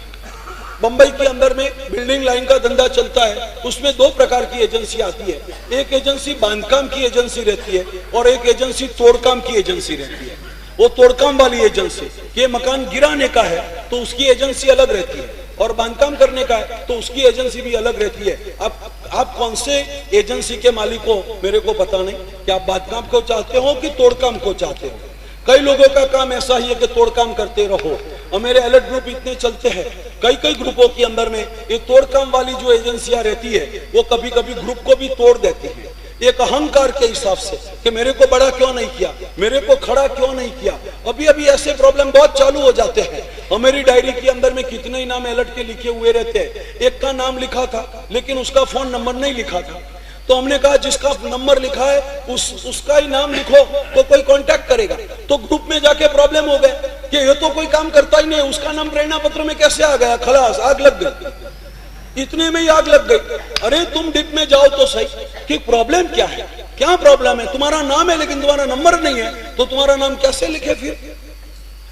बंबई के अंदर में बिल्डिंग लाइन का धंधा चलता है, उसमें 2 प्रकार की एजेंसी आती है। एक एजेंसी बांधकाम की एजेंसी रहती है और एक एजेंसी तोड़काम की एजेंसी रहती है। वो तोड़काम वाली एजेंसी, ये मकान गिराने का है तो उसकी एजेंसी अलग रहती है, और बांधकाम करने का है तो उसकी एजेंसी भी अलग रहती है। अब आप कौन से एजेंसी के मालिक हो मेरे को पता नहीं, कि आप बांधकाम को चाहते हो कि तोड़काम को चाहते हो। कई लोगों का काम ऐसा ही है कि तोड़काम करते रहो, और मेरे अलर्ट ग्रुप इतने चलते हैं, कई ग्रुपों के अंदर में ये तोड़काम वाली जो एजेंसियां रहती है वो कभी कभी ग्रुप को भी तोड़ देती है, एक अहंकार के हिसाब से कि मेरे को बड़ा क्यों नहीं किया, मेरे को खड़ा क्यों नहीं किया। अभी अभी ऐसे प्रॉब्लम बहुत चालू हो जाते हैं। और मेरी डायरी के अंदर में कितने ही नाम अलर्ट के लिखे हुए रहते हैं। एक का नाम लिखा था लेकिन उसका फोन नंबर नहीं लिखा था, तो हमने कहा जिसका नंबर लिखा है उसका ही नाम लिखो तो कोई कांटेक्ट करेगा। तो ग्रुप में जाके प्रॉब्लम हो गए कि ये तो कोई काम करता ही नहीं, उसका नाम प्रेरणा पत्र में कैसे आ गया, खलास आग लग गई, इतने में ही आग लग गई। अरे तुम डिप में जाओ तो सही कि प्रॉब्लम क्या है, क्या प्रॉब्लम है। तुम्हारा नाम है लेकिन तुम्हारा नंबर नहीं है, तो तुम्हारा नाम कैसे लिखे फिर।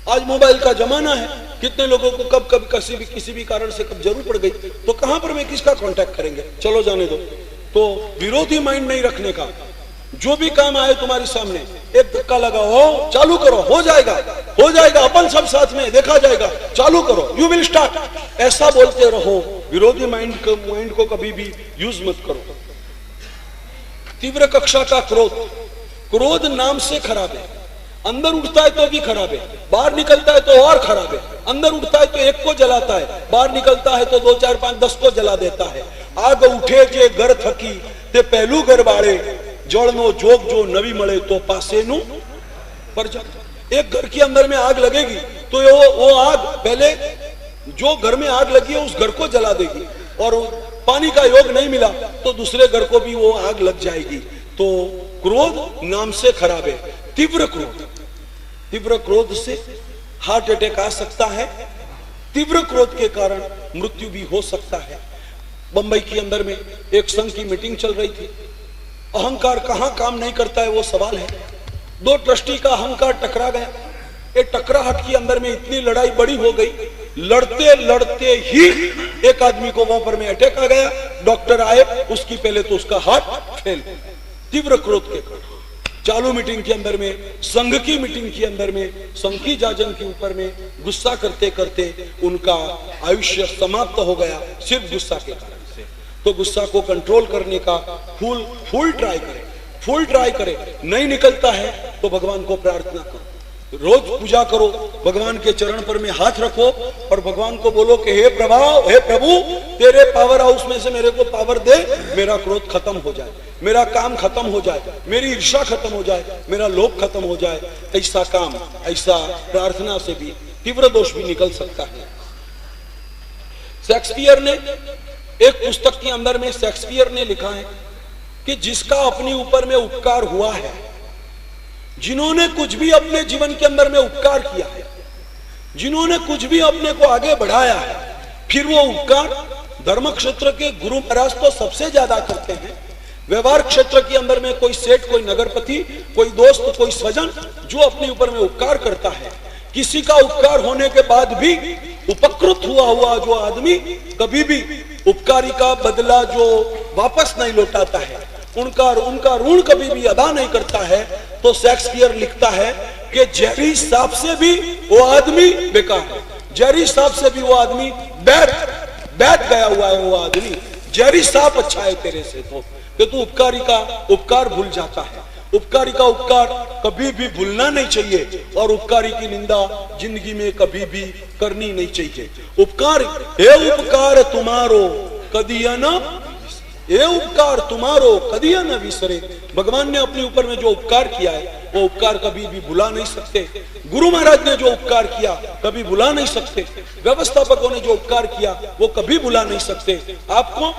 आज मोबाइल का जमाना है, कितने लोगों को कब किसी भी कारण से कब जरूरत पड़ गई तो कहां पर में किसका कांटेक्ट करेंगे, चलो जाने दो। तो विरोधी माइंड नहीं रखने का, जो भी काम आए तुम्हारे सामने एक धक्का लगाओ, चालू करो, हो जाएगा अपन सब साथ में देखा जाएगा, चालू करो, यू विल स्टार्ट, ऐसा बोलते रहो। विरोधी माइंड को कभी भी यूज मत करो। तीव्र कक्षा का क्रोध नाम से खराब है, अंदर उठता है तो भी खराब है, बाहर निकलता है तो और खराब है। अंदर उठता है तो एक को जलाता है, बाहर निकलता है तो 2, 4, 5, 10 को जला देता है। आग उठे जे घर थकी ते पहलू घर बाड़े, जड़नो जोग जो नवी मळे तो पासे नु पर जा। एक घर के अंदर में आग लगेगी तो वो आग पहले जो घर में आग लगी है उस घर को जला देगी, और पानी का योग नहीं मिला तो दूसरे घर को भी वो आग लग जाएगी। तो क्रोध नाम से खराब है। तीव्र क्रोध से हार्ट अटैक आ सकता है, तीव्र क्रोध के कारण मृत्यु भी हो सकता है। बंबई के अंदर में एक संघ की मीटिंग चल रही थी, अहंकार कहां काम नहीं करता है वो सवाल है। 2 ट्रस्टी का अहंकार टकरा गया, ये टकराहट के अंदर में इतनी लड़ाई बड़ी हो गई, लड़ते लड़ते ही एक आदमी को वहां पर में अटैक आ गया। डॉक्टर आए, उसकी पहले तो उसका हार्ट फेल, तीव्र क्रोध के कारण। चालू मीटिंग के अंदर में, संघ की मीटिंग के अंदर में, संघ की जाजन के ऊपर में गुस्सा करते करते उनका आयुष्य समाप्त हो गया, सिर्फ गुस्सा के कारण से। तो गुस्सा को कंट्रोल करने का फुल ट्राई करें, नहीं निकलता है तो भगवान को प्रार्थना करो, रोज पूजा करो, भगवान के चरण पर में हाथ रखो और भगवान को बोलो कि हे प्रभु तेरे पावर हाउस में से मेरे को पावर दे, मेरा क्रोध खत्म हो जाए, मेरा काम खत्म हो जाए, मेरी ईर्ष्या खत्म हो जाए, मेरा लोभ खत्म हो जाए। ऐसा काम, ऐसा प्रार्थना से भी तीव्र दोष भी निकल सकता है। शेक्सपियर ने एक पुस्तक के अंदर में शेक्सपियर ने लिखा है कि जिसका अपने ऊपर में उपकार हुआ है, जिन्होंने कुछ भी अपने जीवन के अंदर में उपकार किया है, जिन्होंने कुछ भी अपने को आगे बढ़ाया है, फिर वो उपकार धर्म क्षेत्र के गुरु महाराज तो सबसे ज्यादा करते हैं। व्यवहार क्षेत्र के अंदर में कोई सेठ, कोई नगरपति, कोई दोस्त, कोई स्वजन जो अपने ऊपर में उपकार करता है, किसी का उपकार होने के बाद भी उपकृत हुआ जो आदमी कभी भी उपकारी का बदला जो वापस नहीं लौटाता है, उनका ऋण कभी भी अदा नहीं करता है, तो शेक्सपियर लिखता है कि जेरी साहब से भी वो आदमी बेकार है, जेरी साहब से भी वो आदमी बैठ गया हुआ है। वो आदमी जेरी साहब अच्छा है तेरे से, तो कि तू उपकारी का उपकार भूल जाता है। उपकारी का उपकार कभी भी भूलना नहीं चाहिए और उपकारी की निंदा जिंदगी में कभी भी करनी नहीं चाहिए। उपकार, हे उपकार तुम्हारो कदिया ना, ये उपकार तुम्हारो कदिया न विसरे। भगवान ने अपने ऊपर में जो उपकार किया है वो उपकार कभी भी भुला नहीं सकते। गुरु महाराज ने जो उपकार किया कभी भुला नहीं सकते। व्यवस्थापकों ने जो उपकार किया वो कभी भुला नहीं सकते। आपको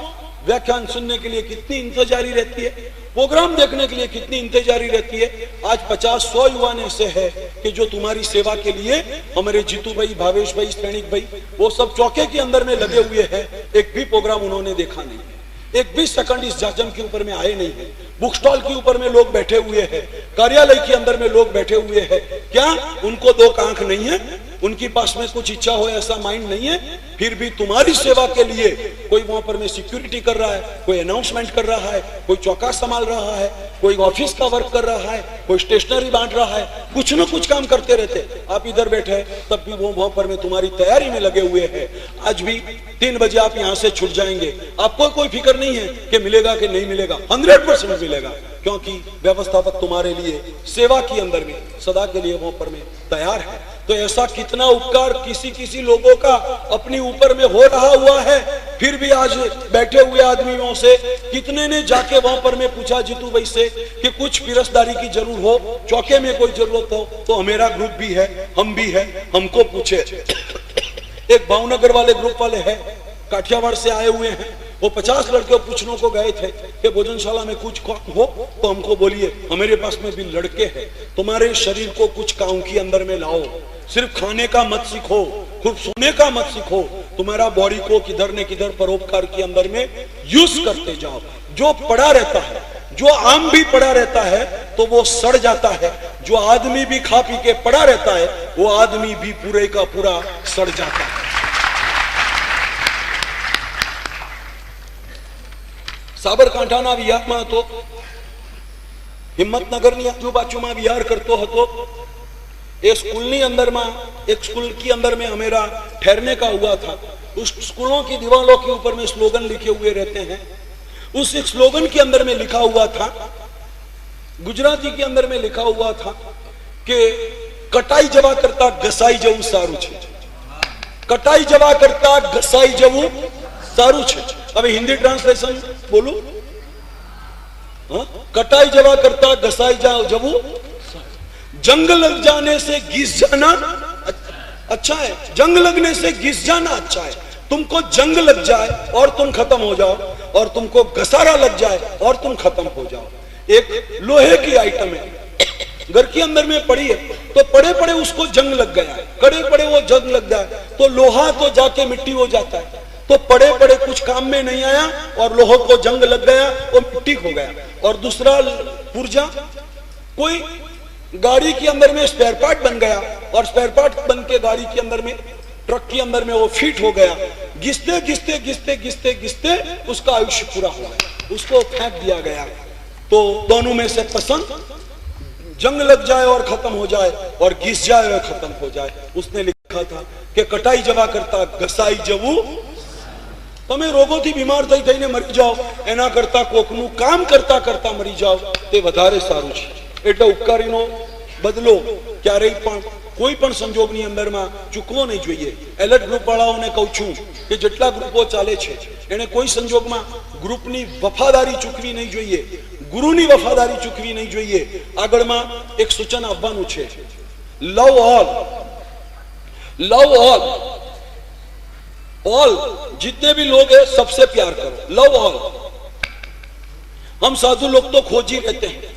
व्याख्यान सुनने के लिए कितनी इंतजारी रहती है, प्रोग्राम देखने के लिए कितनी इंतजारी रहती है। आज 50-100 युवा ऐसे है कि जो तुम्हारी सेवा के लिए, हमारे जीतू भाई, भावेश भाई, सैनिक भाई, वो सब चौके के अंदर में लगे हुए हैं। एक भी प्रोग्राम उन्होंने देखा नहीं है, एक भी सेकंड इस जाजम के ऊपर में आए नहीं है। बुक स्टॉल के ऊपर में लोग बैठे हुए हैं, कार्यालय के अंदर में लोग बैठे हुए हैं। क्या उनको दो आंख नहीं है? उनके पास में कुछ इच्छा हो ऐसा माइंड नहीं है? फिर भी तुम्हारी सेवा के लिए कोई वहां पर में सिक्योरिटी कर रहा है, कोई अनाउंसमेंट कर रहा है, कोई चौका संभाल रहा है, कोई ऑफिस का वर्क कर रहा है, कोई स्टेशनरी बांट रहा है, कुछ न कुछ काम करते रहते। आप इधर बैठे हैं तब भी वो वहां पर में तुम्हारी तैयारी में लगे हुए हैं। आज भी 3 बजे आप यहाँ से छूट जाएंगे, आपको कोई फिक्र नहीं है कि मिलेगा कि नहीं मिलेगा, 100% मिलेगा, क्योंकि व्यवस्थापक तुम्हारे लिए सेवा के अंदर में सदा के लिए वहां पर में तैयार है। तो ऐसा कितना उपकार किसी लोगों का अपने ऊपर में हो रहा हुआ है। फिर भी आज बैठे हुए आदमियों से कितने ने जाके वहां पर में पूछा जीतू भाई से कि कुछ फिरस्तारी की जरूर हो, चौके में कोई जरूरत हो तो मेरा ग्रुप भी है, हम भी है, हमको पूछे। एक भावनगर वाले ग्रुप वाले हैं, काठियावाड़ से आए हुए हैं, वो 50 लड़के पूछने को गए थे कि भोजनशाला में कुछ हो तो हमको बोलिए, हमारे पास में भी लड़के हैं। तुम्हारे शरीर को कुछ काम के अंदर में लाओ, सिर्फ खाने का मत सीखो, खूब सोने का मत सीखो, तुम्हारा बॉडी को किधर न किधर परोपकार के अंदर में यूज करते जाओ। जो पड़ा रहता है, जो आम भी पड़ा रहता है तो वो सड़ जाता है, जो आदमी भी खा पी के पड़ा रहता है वो आदमी भी पूरे का पूरा सड़ जाता है। સાબરકાંઠાના વિહારમાં હતો, હિંમતનગરની આજુબાજુમાં વિહાર કરતો હતો। એ સ્કૂલની અંદરમાં, એક સ્કूल के अंदर में हमेरा ठहरने का हुआ था। उस स्कूलों की दीवारों के ऊपर में स्लोगन लिखे हुए रहते हैं। उस एक स्लोगन के अंदर में लिखा हुआ था, गुजराती के अंदर में लिखा हुआ था कि कटाई जवा करता घसाई जवू सारू छे, कटाई जवा करता घसाई जवू सारू छे। अब हिंदी ट्रांसलेशन बोलू, कटाई जवा करता घसाई जवू, जंग लग जाने से घिस जाना अच्छा है, जंग लगने से घिस जाना अच्छा है। तुमको जंग लग जाए और तुम खत्म हो जाओ, और तुमको घसारा लग जाए और तुम खत्म हो जाओ। एक लोहे की आइटम है, घर के अंदर में पड़ी है, तो पड़े पड़े उसको जंग लग गया, कड़े पड़े वो जंग लग जाए तो लोहा तो जाके मिट्टी हो जाता है। तो पड़े पड़े कुछ काम में नहीं आया और लोहे को जंग लग गया, वो मिट्टी हो गया। और दूसरा पुर्जा, कोई गाड़ी के अंदर में स्पेयर पार्ट बन गया, और स्पेयर पार्ट बन के गाड़ी के अंदर में, ट्रक के अंदर में वो फिट हो गया। घिसते घिसते घिसते घिसते घिसते उसका आयुष्य पूरा हो गया, उसको फेंक दिया गया। तो दोनों में से पसंद जंग लग जाए और खत्म हो जाए, और घिस जाए और खत्म हो जाए। उसने लिखा था कि कटाई जवा करता घसाई जवू, તમે રોગોથી બીમાર થઈ થઈને મરી જાઓ એના કરતા કોકનું કામ કરતા કરતા મરી જાઓ તે વધારે સારું છે। એટલે ઉપકારીનો બદલો ક્યારેય પણ કોઈ પણ સંજોગની અંદરમાં ચૂકવો નહીં જોઈએ। એલર્ટ ગ્રુપ વાળાઓને કહું છું કે જેટલા ગ્રુપો ચાલે છે એને કોઈ સંજોગમાં ગ્રુપની વફાદારી ચૂકવી નહીં જોઈએ, ગુરુની વફાદારી ચૂકવી નહીં જોઈએ। આગળમાં એક સૂચન આપવાનું છે, લવ ઓલ, લવ ઓલ, ऑल, जितने भी लोग हैं सबसे प्यार करो, लव ऑल। हम साधु लोग तो खोज ही रहते हैं।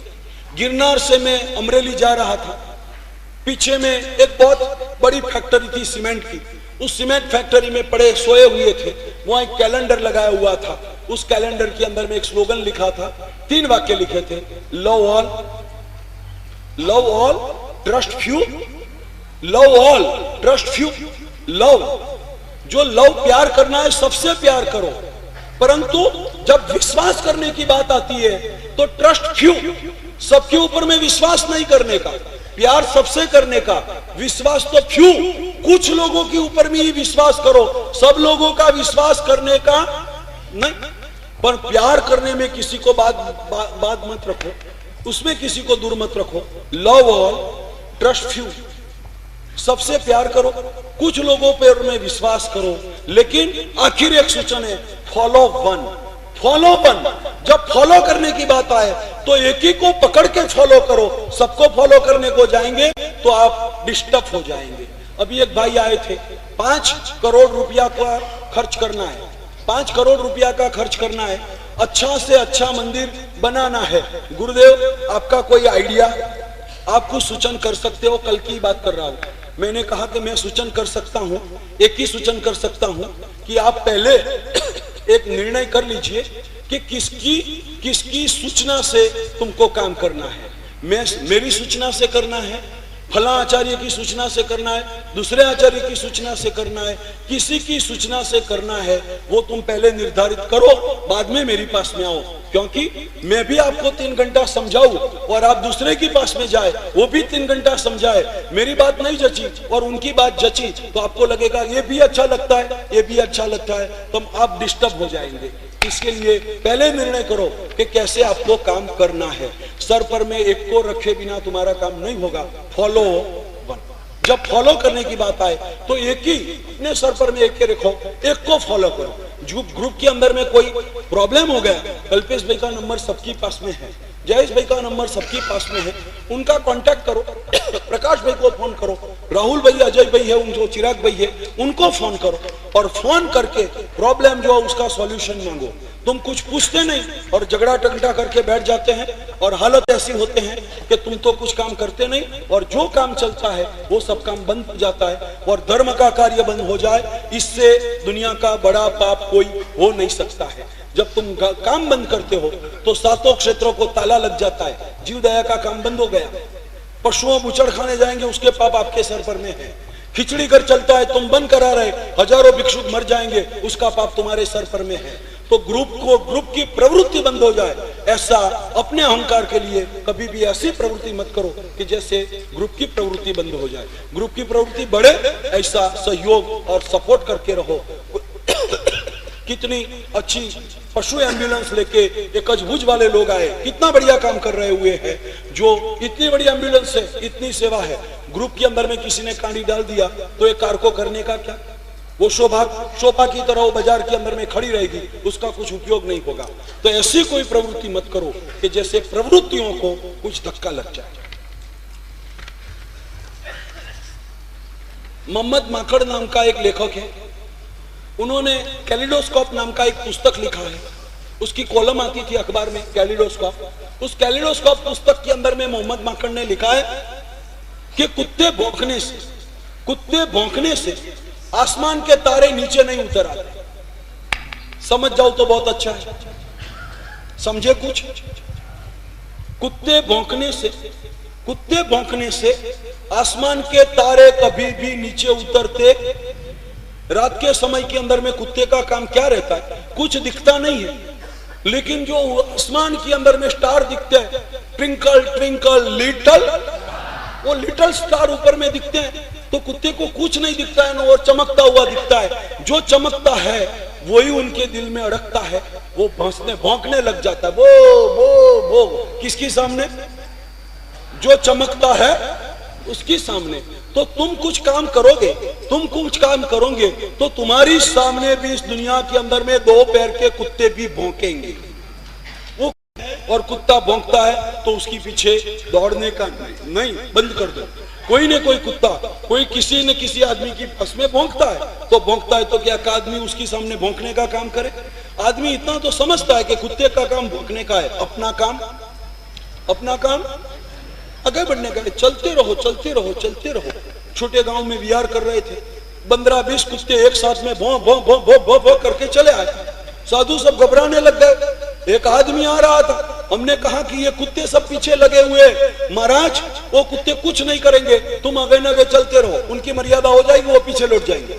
गिरनार से मैं अमरेली जा रहा था, पीछे में एक बहुत बड़ी फैक्ट्री थी सीमेंट की। उस सीमेंट फैक्ट्री में पड़े सोए हुए थे, वहां एक कैलेंडर लगाया हुआ था। उस कैलेंडर के अंदर में एक स्लोगन लिखा था, 3 वाक्य लिखे थे, love all, love all, trust few, love all, trust few. Love, जो लव प्यार करना है सबसे प्यार करो, परंतु जब विश्वास करने की बात आती है तो ट्रस्ट फ्यू, सबके ऊपर में विश्वास नहीं करने का, प्यार सबसे करने का, विश्वास तो फ्यू, कुछ लोगों के ऊपर में ही विश्वास करो, सब लोगों का विश्वास करने का नहीं। पर प्यार करने में किसी को बात मत रखो, उसमें किसी को दूर मत रखो। लव ऑल, ट्रस्ट फ्यू, सबसे प्यार करो, कुछ लोगों पर में विश्वास करो। लेकिन आखिर एक सूचन है, फॉलो वन, फॉलोपन, जब फॉलो करने की बात आए तो एक ही को पकड़ के फॉलो करो, सबको फॉलो करने को जाएंगे तो आप डिस्टर्ब हो जाएंगे। अभी एक भाई आए थे, 5 करोड़ रुपया का खर्च करना है, 5 करोड़ रुपया का खर्च करना है, अच्छा से अच्छा मंदिर बनाना है। गुरुदेव आपका कोई आइडिया, आप कुछ सूचन कर सकते हो? कल की बात कर रहा हूं। मैंने कहा कि मैं सूचन कर सकता हूं, एक ही सूचन कर सकता हूं कि आप पहले एक निर्णय कर लीजिए कि किसकी सूचना से तुमको काम करना है। मेरी सूचना से करना है, फला आचार्य की सूचना से करना है, दूसरे आचार्य की सूचना से करना है, किसी की सूचना से करना है, वो तुम पहले निर्धारित करो, बाद में मेरे पास में आओ। क्योंकि मैं भी आपको 3 घंटा समझाऊं और आप दूसरे के पास में जाए, वो भी 3 घंटा समझाए, मेरी बात नहीं जची और उनकी बात जची, तो आपको लगेगा ये भी अच्छा लगता है, ये भी अच्छा लगता है, तो आप डिस्टर्ब हो जाएंगे। इसके लिए पहले निर्णय करो कि कैसे आपको काम करना है। सर पर में एक को रखे बिना तुम्हारा काम नहीं होगा। फॉलो वन, जब फॉलो करने की बात आए तो एक ही अपने सर पर में एक के रखो, एक को फॉलो करो। ग्रुप के अंदर में कोई प्रॉब्लम हो गया, कल्पेश भाई का नंबर सबके पास में है, जयेश भाई का नंबर सबके पास में है, उनका कांटेक्ट करो, प्रकाश भाई को फोन करो, राहुल भाई, अजय भाई है, उनको चिराग भाई है, उनको फोन करो और फोन करके प्रॉब्लम जो है उसका सॉल्यूशन मांगो। तुम कुछ पूछते नहीं और झगड़ा टंटा करके बैठ जाते हैं और हालत ऐसी होते हैं कि तुम तो कुछ काम करते नहीं और जो काम चलता है वो सब काम बंद हो जाता है और धर्म का कार्य बंद हो जाए। इससे दुनिया का बड़ा पाप कोई हो नहीं सकता है। जब तुम काम बंद करते हो तो 7 क्षेत्रों को ताला लग जाता है, जीव दया का काम बंद हो गया। पशुओं बुचड़ खाने जाएंगे, उसके पाप आपके सर पर में है। खिचड़ी घर चलता है, तुम बंद करा रहे, हजारों भिक्षुक मर जाएंगे, उसका पाप तुम्हारे सर पर में है। तो ग्रुप की प्रवृत्ति बंद हो जाए, ऐसा अपने अहंकार के लिए कभी भी ऐसी प्रवृत्ति मत करो कि जैसे ग्रुप की प्रवृत्ति बंद हो जाए। ग्रुप की प्रवृत्ति बढ़े, ऐसा सहयोग और सपोर्ट करके रहो। कितनी अच्छी पशु एम्बुलेंस लेके एक अजभुज वाले लोग आए, कितना बढ़िया काम कर रहे हुए हैं। जो इतनी बड़ी एम्बुलेंस है, इतनी सेवा है, ग्रुप के अंदर में किसी ने कांडी डाल दिया तो एक कार को करने का क्या, वो शोभा की तरह वो बाजार के अंदर में खड़ी रहेगी, उसका कुछ उपयोग नहीं होगा। तो ऐसी कोई प्रवृत्ति मत करो कि जैसे प्रवृत्तियों को कुछ धक्का लग जाए। मोहम्मद माकड़ नाम का एक लेखक है, उन्होंने कैलिडोस्कोप नाम का एक पुस्तक लिखा है। उसकी कॉलम आती थी अखबार में, कैलिडोस्कोप। उस कैलिडोस्कोप पुस्तक के अंदर में मोहम्मद माकड़ ने लिखा है कि कुत्ते भौंकने से आसमान के तारे नीचे नहीं उतर आते। समझ जाओ तो बहुत अच्छा है, समझे कुछ? कुत्ते भौंकने से आसमान के तारे कभी भी नीचे उतरते। रात के समय के अंदर में कुत्ते का काम क्या रहता है? कुछ दिखता नहीं है, लेकिन जो आसमान के अंदर में स्टार दिखते हैं, ट्विंकल ट्विंकल लिटिल, वो लिटिल स्टार ऊपर में दिखते हैं, तो कुत्ते को कुछ नहीं दिखता है ना, और चमकता हुआ दिखता है। जो चमकता है वही उनके दिल में अड़कता है, वो भौंकने लग जाता है, वो किसकी सामने? जो चमकता है उसकी सामने। तो तुम कुछ काम करोगे तो तुम्हारी सामने भी इस दुनिया के अंदर में 2 पैर के कुत्ते भी भौंकेंगे। वो और कुत्ता भौंकता है तो उसके पीछे दौड़ने का नहीं, बंद कर दो। कोई न कोई कुत्ता, कोई किसी न किसी आदमी की बस में भौंकता है तो क्या आदमी उसके सामने भौंकने का काम करे? आदमी इतना तो समझता है कि कुत्ते का काम भौंकने का है, अपना काम आगे बढ़ने का है। चलते रहो। छोटे गांव में विहार कर रहे थे, 15-20 कुत्ते एक साथ में भौं भौं भौं भौं भौं भौं करके चले आए। साधु सब घबराने लग गए। एक आदमी आ रहा था, हमने कहा कि ये कुत्ते सब पीछे लगे हुए, महाराज वो कुत्ते कुछ नहीं करेंगे, तुम आगे चलते रहो, उनकी मर्यादा हो जाएगी, वो पीछे लौट जाएंगे।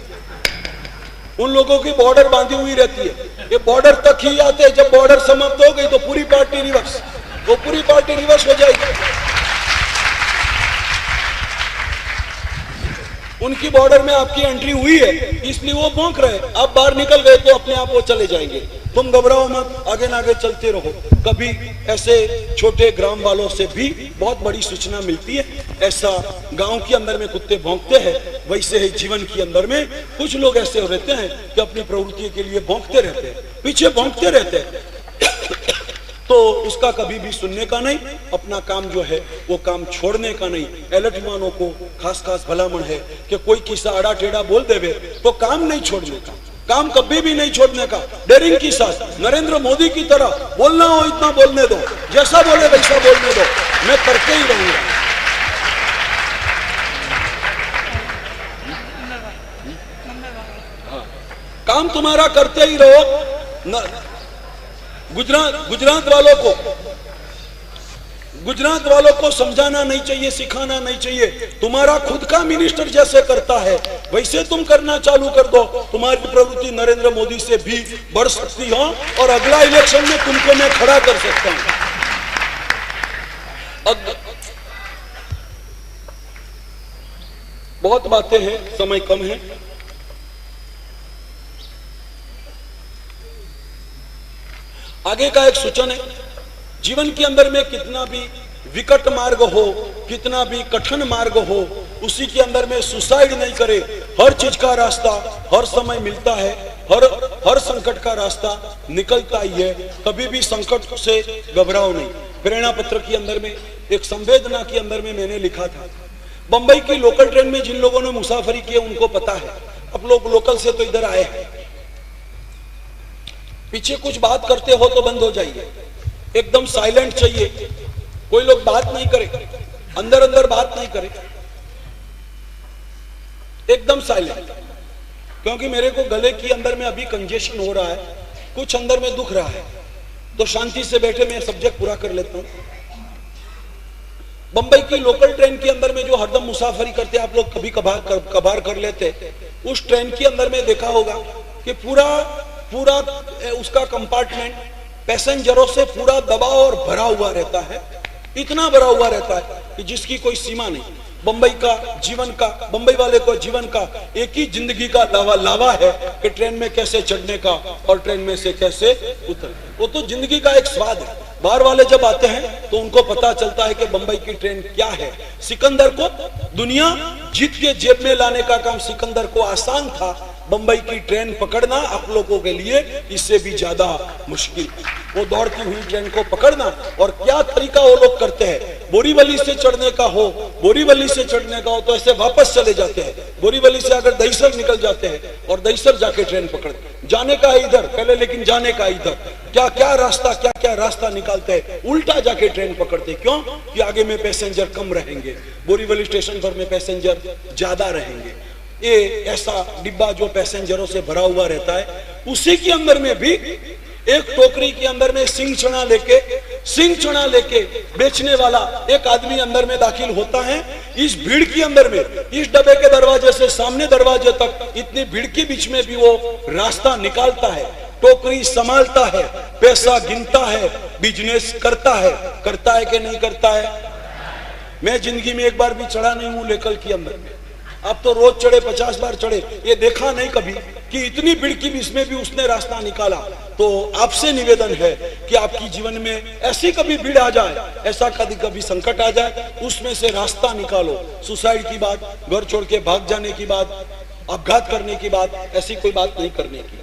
उन लोगों की बॉर्डर बांधी हुई रहती है, ये बॉर्डर तक ही आते, जब बॉर्डर समाप्त हो गई तो पूरी पार्टी रिवर्स हो जाएगी। उनकी बॉर्डर में आपकी एंट्री हुई है, इसलिए वो भौंक रहे। आप बाहर निकल गए तो अपने आप वो चले जाएंगे। तुम घबराओ मत, आगे ना आगे चलते रहो। कभी ऐसे छोटे ग्राम वालों से भी बहुत बड़ी सूचना मिलती है। ऐसा गांव के अंदर में कुत्ते भौंकते हैं, वैसे ही जीवन के अंदर में कुछ लोग ऐसे रहते हैं कि अपनी प्रवृत्ति के लिए भौंकते रहते हैं, पीछे भौंकते रहते हैं। तो उसका कभी भी सुनने का नहीं, अपना काम जो है वो काम छोड़ने का नहीं। एलटमानों को खास खास भलामण है कि कोई किस्सा आड़ा टेढ़ा बोल देवे तो काम नहीं छोड़ने का, काम कभी भी नहीं छोड़ने का। डेरिंग के साथ नरेंद्र मोदी की तरह बोलना हो इतना बोलने दो, जैसा बोले वैसा बोलने दो, मैं करके ही रहूंगा। काम तुम्हारा करते ही रहो। गुजरात वालों को समझाना नहीं चाहिए, सिखाना नहीं चाहिए। तुम्हारा खुद का मिनिस्टर जैसे करता है वैसे तुम करना चालू कर दो। तुम्हारी प्रवृत्ति नरेंद्र मोदी से भी बढ़ सकती हो और अगला इलेक्शन में तुमको मैं खड़ा कर सकता हूं। बहुत बातें हैं, समय कम है। आगे का एक सूचन है, जीवन के अंदर में कितना भी विकट मार्ग हो, कितना भी कठिन मार्ग हो, उसी के अंदर में सुसाइड नहीं करे। हर चीज का रास्ता हर समय मिलता है, हर संकट का रास्ता निकलता ही है। कभी भी संकट से घबराओ नहीं। प्रेरणा पत्र के अंदर में एक संवेदना के अंदर में मैंने लिखा था, बंबई की लोकल ट्रेन में जिन लोगों ने मुसाफरी की उनको पता है। अब लोग लोकल से तो इधर आए हैं, पीछे कुछ बात करते हो तो बंद हो जाइए, एकदम साइलेंट चाहिए। कोई लोग बात नहीं करे, अंदर अंदर बात नहीं करे, एकदम साइलेंट। क्योंकि मेरे को गले के अंदर में अभी कंजेशन हो रहा है, कुछ अंदर में दुख रहा है, तो शांति से बैठे मैं सब्जेक्ट पूरा कर लेता हूं। बंबई की लोकल ट्रेन के अंदर में जो हरदम मुसाफरी करते आप लोग कभी कभार कर लेते, उस ट्रेन के अंदर में देखा होगा कि पूरा उसका कंपार्टमेंट पैसेंजरों से पूरा दबा और भरा हुआ रहता है। इतना भरा हुआ रहता है कि जिसकी कोई सीमा नहीं। बंबई वाले को जीवन का एक ही जिंदगी का लावा है कि ट्रेन में कैसे चढ़ने का और ट्रेन में से कैसे उतर। वो तो जिंदगी का एक स्वाद है। बाहर वाले जब आते हैं तो उनको पता चलता है कि बंबई की ट्रेन क्या है। सिकंदर को दुनिया जीत के जेब में लाने का काम सिकंदर को आसान था, बंबई की ट्रेन पकड़ना आप लोगों के लिए इससे भी ज्यादा मुश्किल। वो दौड़ती हुई ट्रेन को पकड़ना, और क्या तरीका वो लोग करते हैं। बोरीवली से चढ़ने का हो तो ऐसे वापस चले जाते हैं। बोरीवली से अगर दहीसर निकल जाते हैं और दहीसर जाके ट्रेन पकड़ते, जाने का है इधर पहले लेकिन जाने का इधर। क्या क्या रास्ता निकालते हैं, उल्टा जाके ट्रेन पकड़ते। क्यों? कि आगे में पैसेंजर कम रहेंगे, बोरीवली स्टेशन पर में पैसेंजर ज्यादा रहेंगे। ये ऐसा डिब्बा जो पैसेंजरों से भरा हुआ रहता है, उसी के अंदर में भी एक टोकरी के अंदर में सिंग चना लेके बेचने वाला एक आदमी अंदर में दाखिल होता है। इस भीड़ के अंदर में, इस डब्बे के दरवाजे से सामने दरवाजे तक इतनी भीड़ के बीच में भी वो रास्ता निकालता है, टोकरी संभालता है, पैसा गिनता है, बिजनेस करता है कि नहीं करता है। मैं जिंदगी में एक बार भी चढ़ा नहीं हूं लेकल के अंदर में, अब तो रोज चढ़े 50 बार चढ़े, ये देखा नहीं कभी कि इतनी भीड़ की बीच में भी उसने रास्ता निकाला। तो आपसे निवेदन है कि आपकी जीवन में ऐसी कभी भीड़ आ जाए, ऐसा कभी संकट आ जाए, उसमें से रास्ता निकालो। सुसाइड की बात, घर छोड़ के भाग जाने की बात, अपघात करने की बात, ऐसी कोई बात नहीं करने की।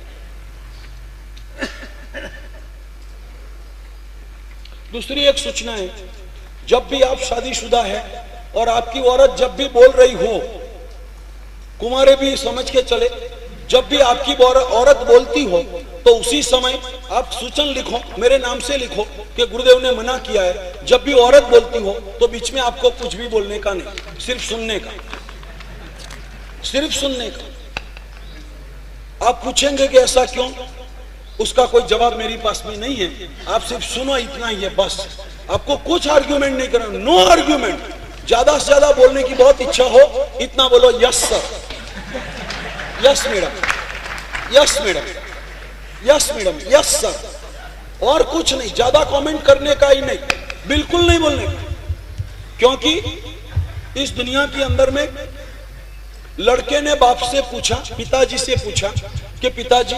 दूसरी एक सूचना है, जब भी आप शादीशुदा है और आपकी औरत जब भी बोल रही हो, कुमारे भी समझ के चले, जब भी आपकी औरत बोलती हो तो उसी समय आप सूचन लिखो, मेरे नाम से लिखो कि गुरुदेव ने मना किया है। जब भी औरत बोलती हो तो बीच में आपको कुछ भी बोलने का नहीं, सिर्फ सुनने का। आप पूछेंगे कि ऐसा क्यों, उसका कोई जवाब मेरे पास में नहीं है, आप सिर्फ सुनो, इतना ही है बस। आपको कुछ आर्ग्यूमेंट नहीं करना, नो आर्ग्यूमेंट। ज्यादा से ज्यादा बोलने की बहुत इच्छा हो, इतना बोलो, yes sir, yes madam, yes madam, yes madam, yes sir, और कुछ नहीं। ज्यादा कमेंट करने का ही नहीं, बिल्कुल नहीं बोलने का। क्योंकि इस दुनिया के अंदर में लड़के ने बाप से पूछा, पिताजी से पूछा कि पिताजी,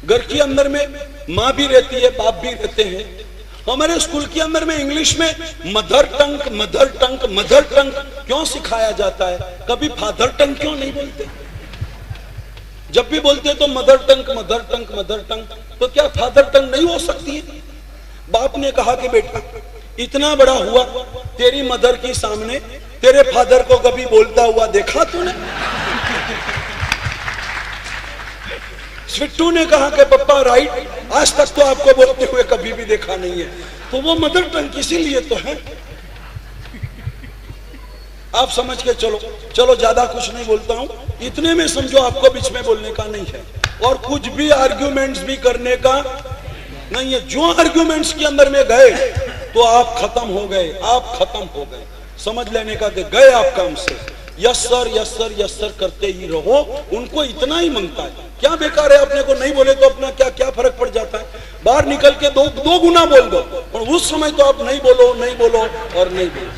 घर के अंदर में माँ भी रहती है, बाप भी रहते हैं, हमारे स्कूल के अंदर में इंग्लिश में मदर टंग क्यों सिखाया जाता है? कभी फादर टंग क्यों नहीं बोलते? जब भी बोलते तो मदर टंग, तो क्या फादर टंग नहीं हो सकती है? बाप ने कहा कि बेटा, इतना बड़ा हुआ, तेरी मदर के सामने तेरे फादर को कभी बोलता हुआ देखा तूने? स्विट्टू ने कहा कि पप्पा राइट, आज तक तो आपको बोलते हुए कभी भी देखा नहीं है। तो वो मदर टंग इसीलिए तो है। आप समझ के चलो, चलो ज्यादा कुछ नहीं बोलता हूं, इतने में समझो आपको बीच में बोलने का नहीं है और कुछ भी आर्ग्यूमेंट्स भी करने का नहीं है। जो आर्ग्यूमेंट्स के अंदर में गए तो आप खत्म हो गए, आप खत्म हो गए। समझ लेने का कि गए आप काम से। यस सर करते ही रहो, उनको इतना ही मांगता है। क्या बेकार है, अपने को नहीं बोले तो अपना क्या क्या फर्क पड़ जाता है? बाहर निकल के दो गुना बोल दो, और उस समय तो आप नहीं बोलो और नहीं बोलो।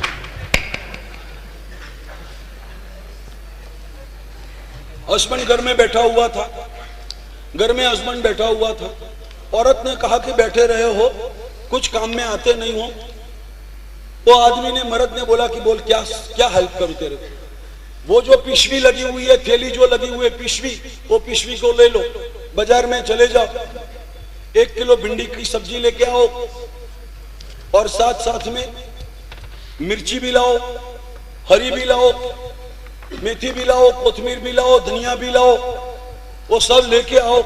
हस्बैंड घर में बैठा हुआ था, घर में हस्बैंड बैठा हुआ था। औरत ने कहा कि बैठे रहे हो, कुछ काम में आते नहीं हो। तो आदमी ने, मर्द ने बोला कि बोल, क्या हेल्प करूं तेरे को? वो जो पिशवी लगी हुई है, थैली जो लगी हुई है पिशवी, वो पिशवी को ले लो, बाजार में चले जाओ, 1 किलो भिंडी की सब्जी लेके आओ और साथ में मिर्ची भी लाओ, हरी भी लाओ, मेथी भी लाओ, कोथमीर भी लाओ, धनिया भी लाओ, वो सब लेके आओ।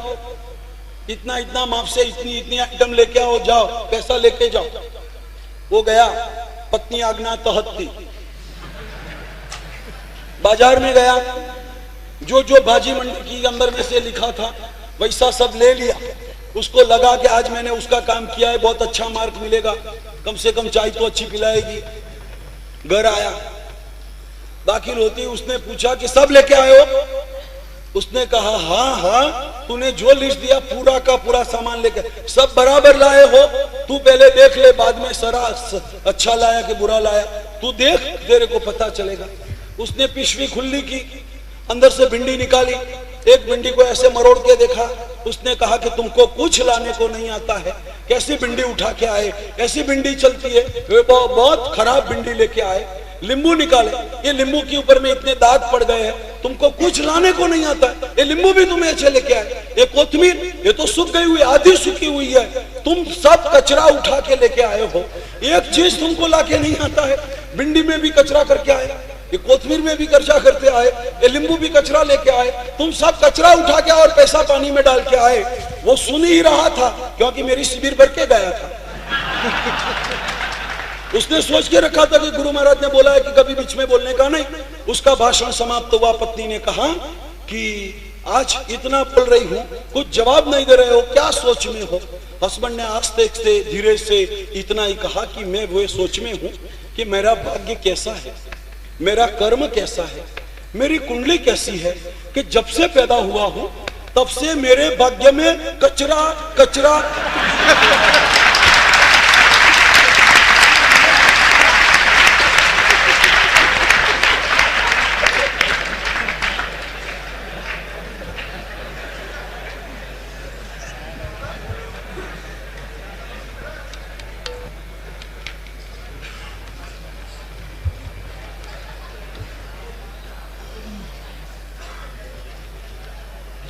इतना माप से इतनी आइटम लेके आओ, जाओ पैसा लेके जाओ। वो गया, पत्नी आज्ञा तहत थी, बाजार में गया, जो भाजी मंडी के अंदर में से लिखा था वैसा सब ले लिया। उसको लगा कि आज मैंने उसका काम किया है, बहुत अच्छा मार्क मिलेगा, कम से कम चाय तो अच्छी पिलाएगी। घर आया, दाखिल होती उसने पूछा कि सब लेके आए हो? उसने कहा हाँ, तूने जो लिस्ट दिया पूरा का पूरा सामान लेके, सब बराबर लाए हो। तू पहले देख ले, बाद में सरा अच्छा लाया कि बुरा लाया, तू देख, तेरे को पता चलेगा। उसने पिशवी खुली की, अंदर से भिंडी निकाली, एक भिंडी को ऐसे मरोड़ के देखा। उसने कहा कि तुमको कुछ लाने को नहीं आता है, कैसी भिंडी उठा के आए? ऐसी भिंडी चलती है? बहुत खराब भिंडी लेके आए। नींबू निकाले, ये नींबू के ऊपर में इतने दाग पड़ गए हैं, तुमको कुछ लाने को नहीं आता है। ये नींबू भी तुम्हें अच्छे लेके आए। ये कोथमीर, ये तो सूख गई हुई, आधी सूखी हुई है, तुम सब कचरा उठा के लेके आए हो। एक चीज तुमको लाके नहीं आता है। भिंडी में भी कचरा करके आए, ये कोथमीर में भी कचरा करते आए, ये नींबू भी कचरा लेके आए, तुम सब कचरा उठा के और पैसा पानी में डाल के आए। वो सुन ही रहा था, क्योंकि मेरी शिविर भर के गया था। उसने सोच के रखा था कि गुरु महाराज ने बोला है कि कभी बीच में बोलने का नहीं। उसका भाषण समाप्त हुआ। पत्नी ने कहा कि आज इतना बोल रही हूं, कुछ जवाब नहीं दे रहे हो, क्या सोच में हो? हस्बैंड ने आस्ते से धीरे से इतना ही कहा कि मैं वो सोच में हूं कि मेरा भाग्य कैसा है, मेरा कर्म कैसा है, मेरी कुंडली कैसी है कि जब से पैदा हुआ हूं तब से मेरे भाग्य में कचरा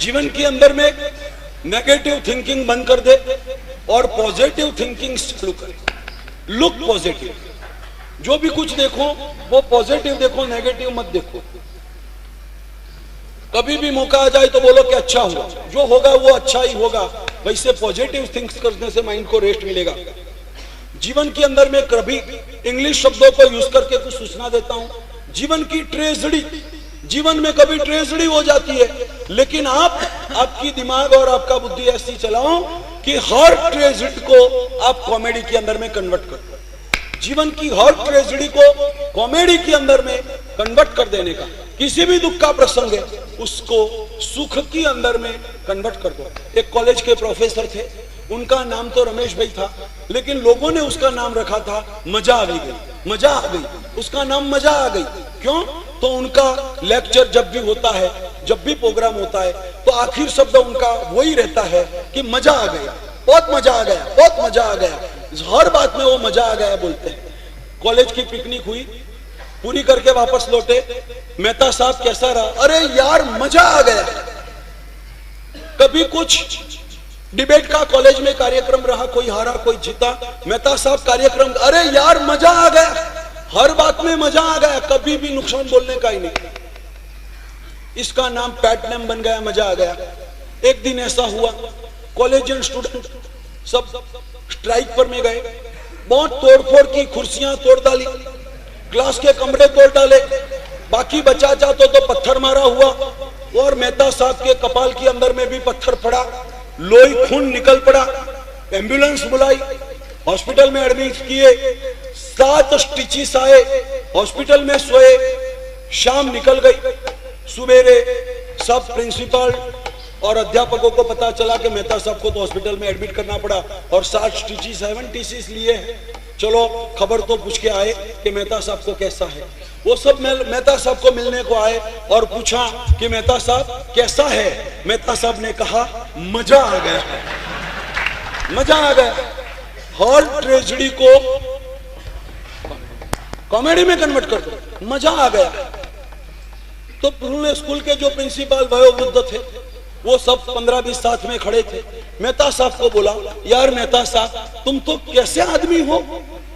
जीवन के अंदर में नेगेटिव थिंकिंग बंद कर दे और पॉजिटिव थिंकिंग शुरू करे। लुक पॉजिटिव, जो भी कुछ देखो वो पॉजिटिव देखो, नेगेटिव मत देखो। कभी भी मौका आ जाए तो बोलो कि अच्छा हुआ, जो होगा वो अच्छा ही होगा। वैसे पॉजिटिव थिंक्स करने से माइंड को रेस्ट मिलेगा। जीवन के अंदर में कभी इंग्लिश शब्दों को यूज करके कुछ सूचना देता हूं। जीवन की ट्रेजेडी, जीवन में कभी ट्रेजेडी हो जाती है, लेकिन आपकी दिमाग और आपका बुद्धि ऐसी चलाओ कि हर ट्रेजेडी को आप कॉमेडी के अंदर में कन्वर्ट कर दो। जीवन की हर ट्रेजेडी को कॉमेडी के अंदर में कन्वर्ट कर देने का, किसी भी दुख का प्रसंग है उसको सुख के अंदर में कन्वर्ट कर दो। एक कॉलेज के प्रोफेसर थे, उनका नाम तो रमेश भाई था, लेकिन लोगों ने उसका नाम रखा था मजा आ गई। मजा आ गई, उसका नाम मजा आ गई। क्यों? तो उनका लेक्चर जब भी होता है, जब भी प्रोग्राम होता है, तो आखिर शब्द उनका वही रहता है कि मजा आ गया, बहुत मजा आ गया, बहुत मजा आ गया। हर बात में वो मजा आ गया बोलते हैं। कॉलेज की पिकनिक हुई, पूरी करके वापस लौटे, मेहता साहब कैसा रहा? अरे यार मजा आ गया। कभी कुछ डिबेट का कॉलेज में कार्यक्रम रहा, कोई हारा कोई जीता, मेहता साहब कार्यक्रम, अरे यार मजा आ गया, हर बात में मजा आ गया, कभी भी नुकसान बोलने का ही नहीं। इसका नाम पैट नेम बन गया, मजा आ गया। एक दिन ऐसा हुआ, कॉलेजियन स्टूडेंट सब स्ट्राइक पर में गए, बहुत तोड़फोड़ की, कुर्सियां तोड़ डाली, क्लास के कमरे तोड़ डाले, बाकी बचा चाहते तो पत्थर मारा हुआ, और मेहता साहब के कपाल के अंदर में भी पत्थर पड़ा, लोही खून निकल पड़ा, एम्बुलेंस बुलाई, हॉस्पिटल में एडमिट किए, 7 स्टिचेस आए, हॉस्पिटल में सोए, शाम निकल गई, सुबेरे सब प्रिंसिपल और अध्यापकों को पता चला कि मेहता साहब को तो हॉस्पिटल में एडमिट करना पड़ा और 7 स्टिचेस 7 टीसीस लिए हैं। चलो खबर तो पूछ के आए कि मेहता साहब को कैसा है। वो सब मेहता साहब को मिलने को आए और पूछा कि मेहता साहब कैसा है? मेहता साहब ने कहा मजा आ गया, मजा आ गया। हर ट्रेजेडी को कॉमेडी में कन्वर्ट कर दो, मजा आ गया। तो पुणे स्कूल के जो प्रिंसिपल वयोवृद्ध थे, वो सब 15-20 साथ में खड़े थे। मेहता साहब को बोला, यार मेहता साहब तुम तो कैसे आदमी हो?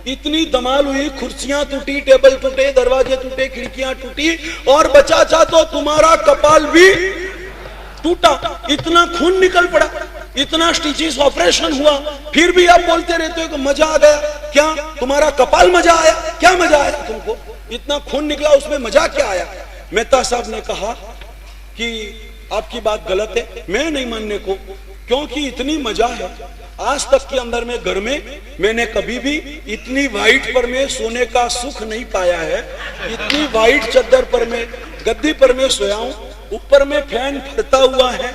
इतनी धमाल हुई, कुर्सियां टूटी, टेबल टूटे, दरवाजे टूटे, खिड़कियां टूटी, और बचा चाह तो तुम्हारा कपाल भी टूटा, इतना खून निकल पड़ा, इतना स्टिचेस ऑपरेशन हुआ, फिर भी आप बोलते रहते हो कि मजा आ गया। क्या तुम्हारा कपाल मजा आया? क्या मजा आया तुमको? इतना खून निकला, उसमें मजा क्या आया? मेहता साहब ने कहा कि आपकी बात गलत है, मैं नहीं मानने को, क्योंकि इतनी मजा है। आज तक के अंदर में घर में मैंने कभी भी इतनी वाइट पर में सोने का सुख नहीं पाया है। इतनी वाइट चादर पर में, गद्दी पर में सोया हूं, ऊपर में फैन फरता हुआ है,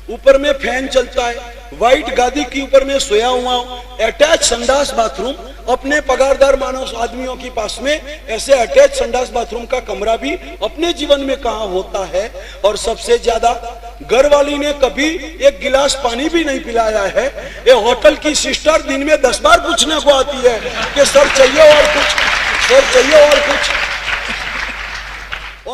ऊपर में फैन चलता है, व्हाइट गादी के ऊपर में सोया हुआ हूं, अटैच संडास बाथरूम। अपने पगारदार मानव आदमियों के पास में ऐसे अटैच संडास बाथरूम का कमरा भी अपने जीवन में कहां होता है। और सबसे ज्यादा घरवाली ने कभी एक गिलास पानी भी नहीं पिलाया है। ये होटल की सिस्टर दिन में 10 बार पूछने को आती है कि सर चाहिए और कुछ, सर चाहिए और कुछ।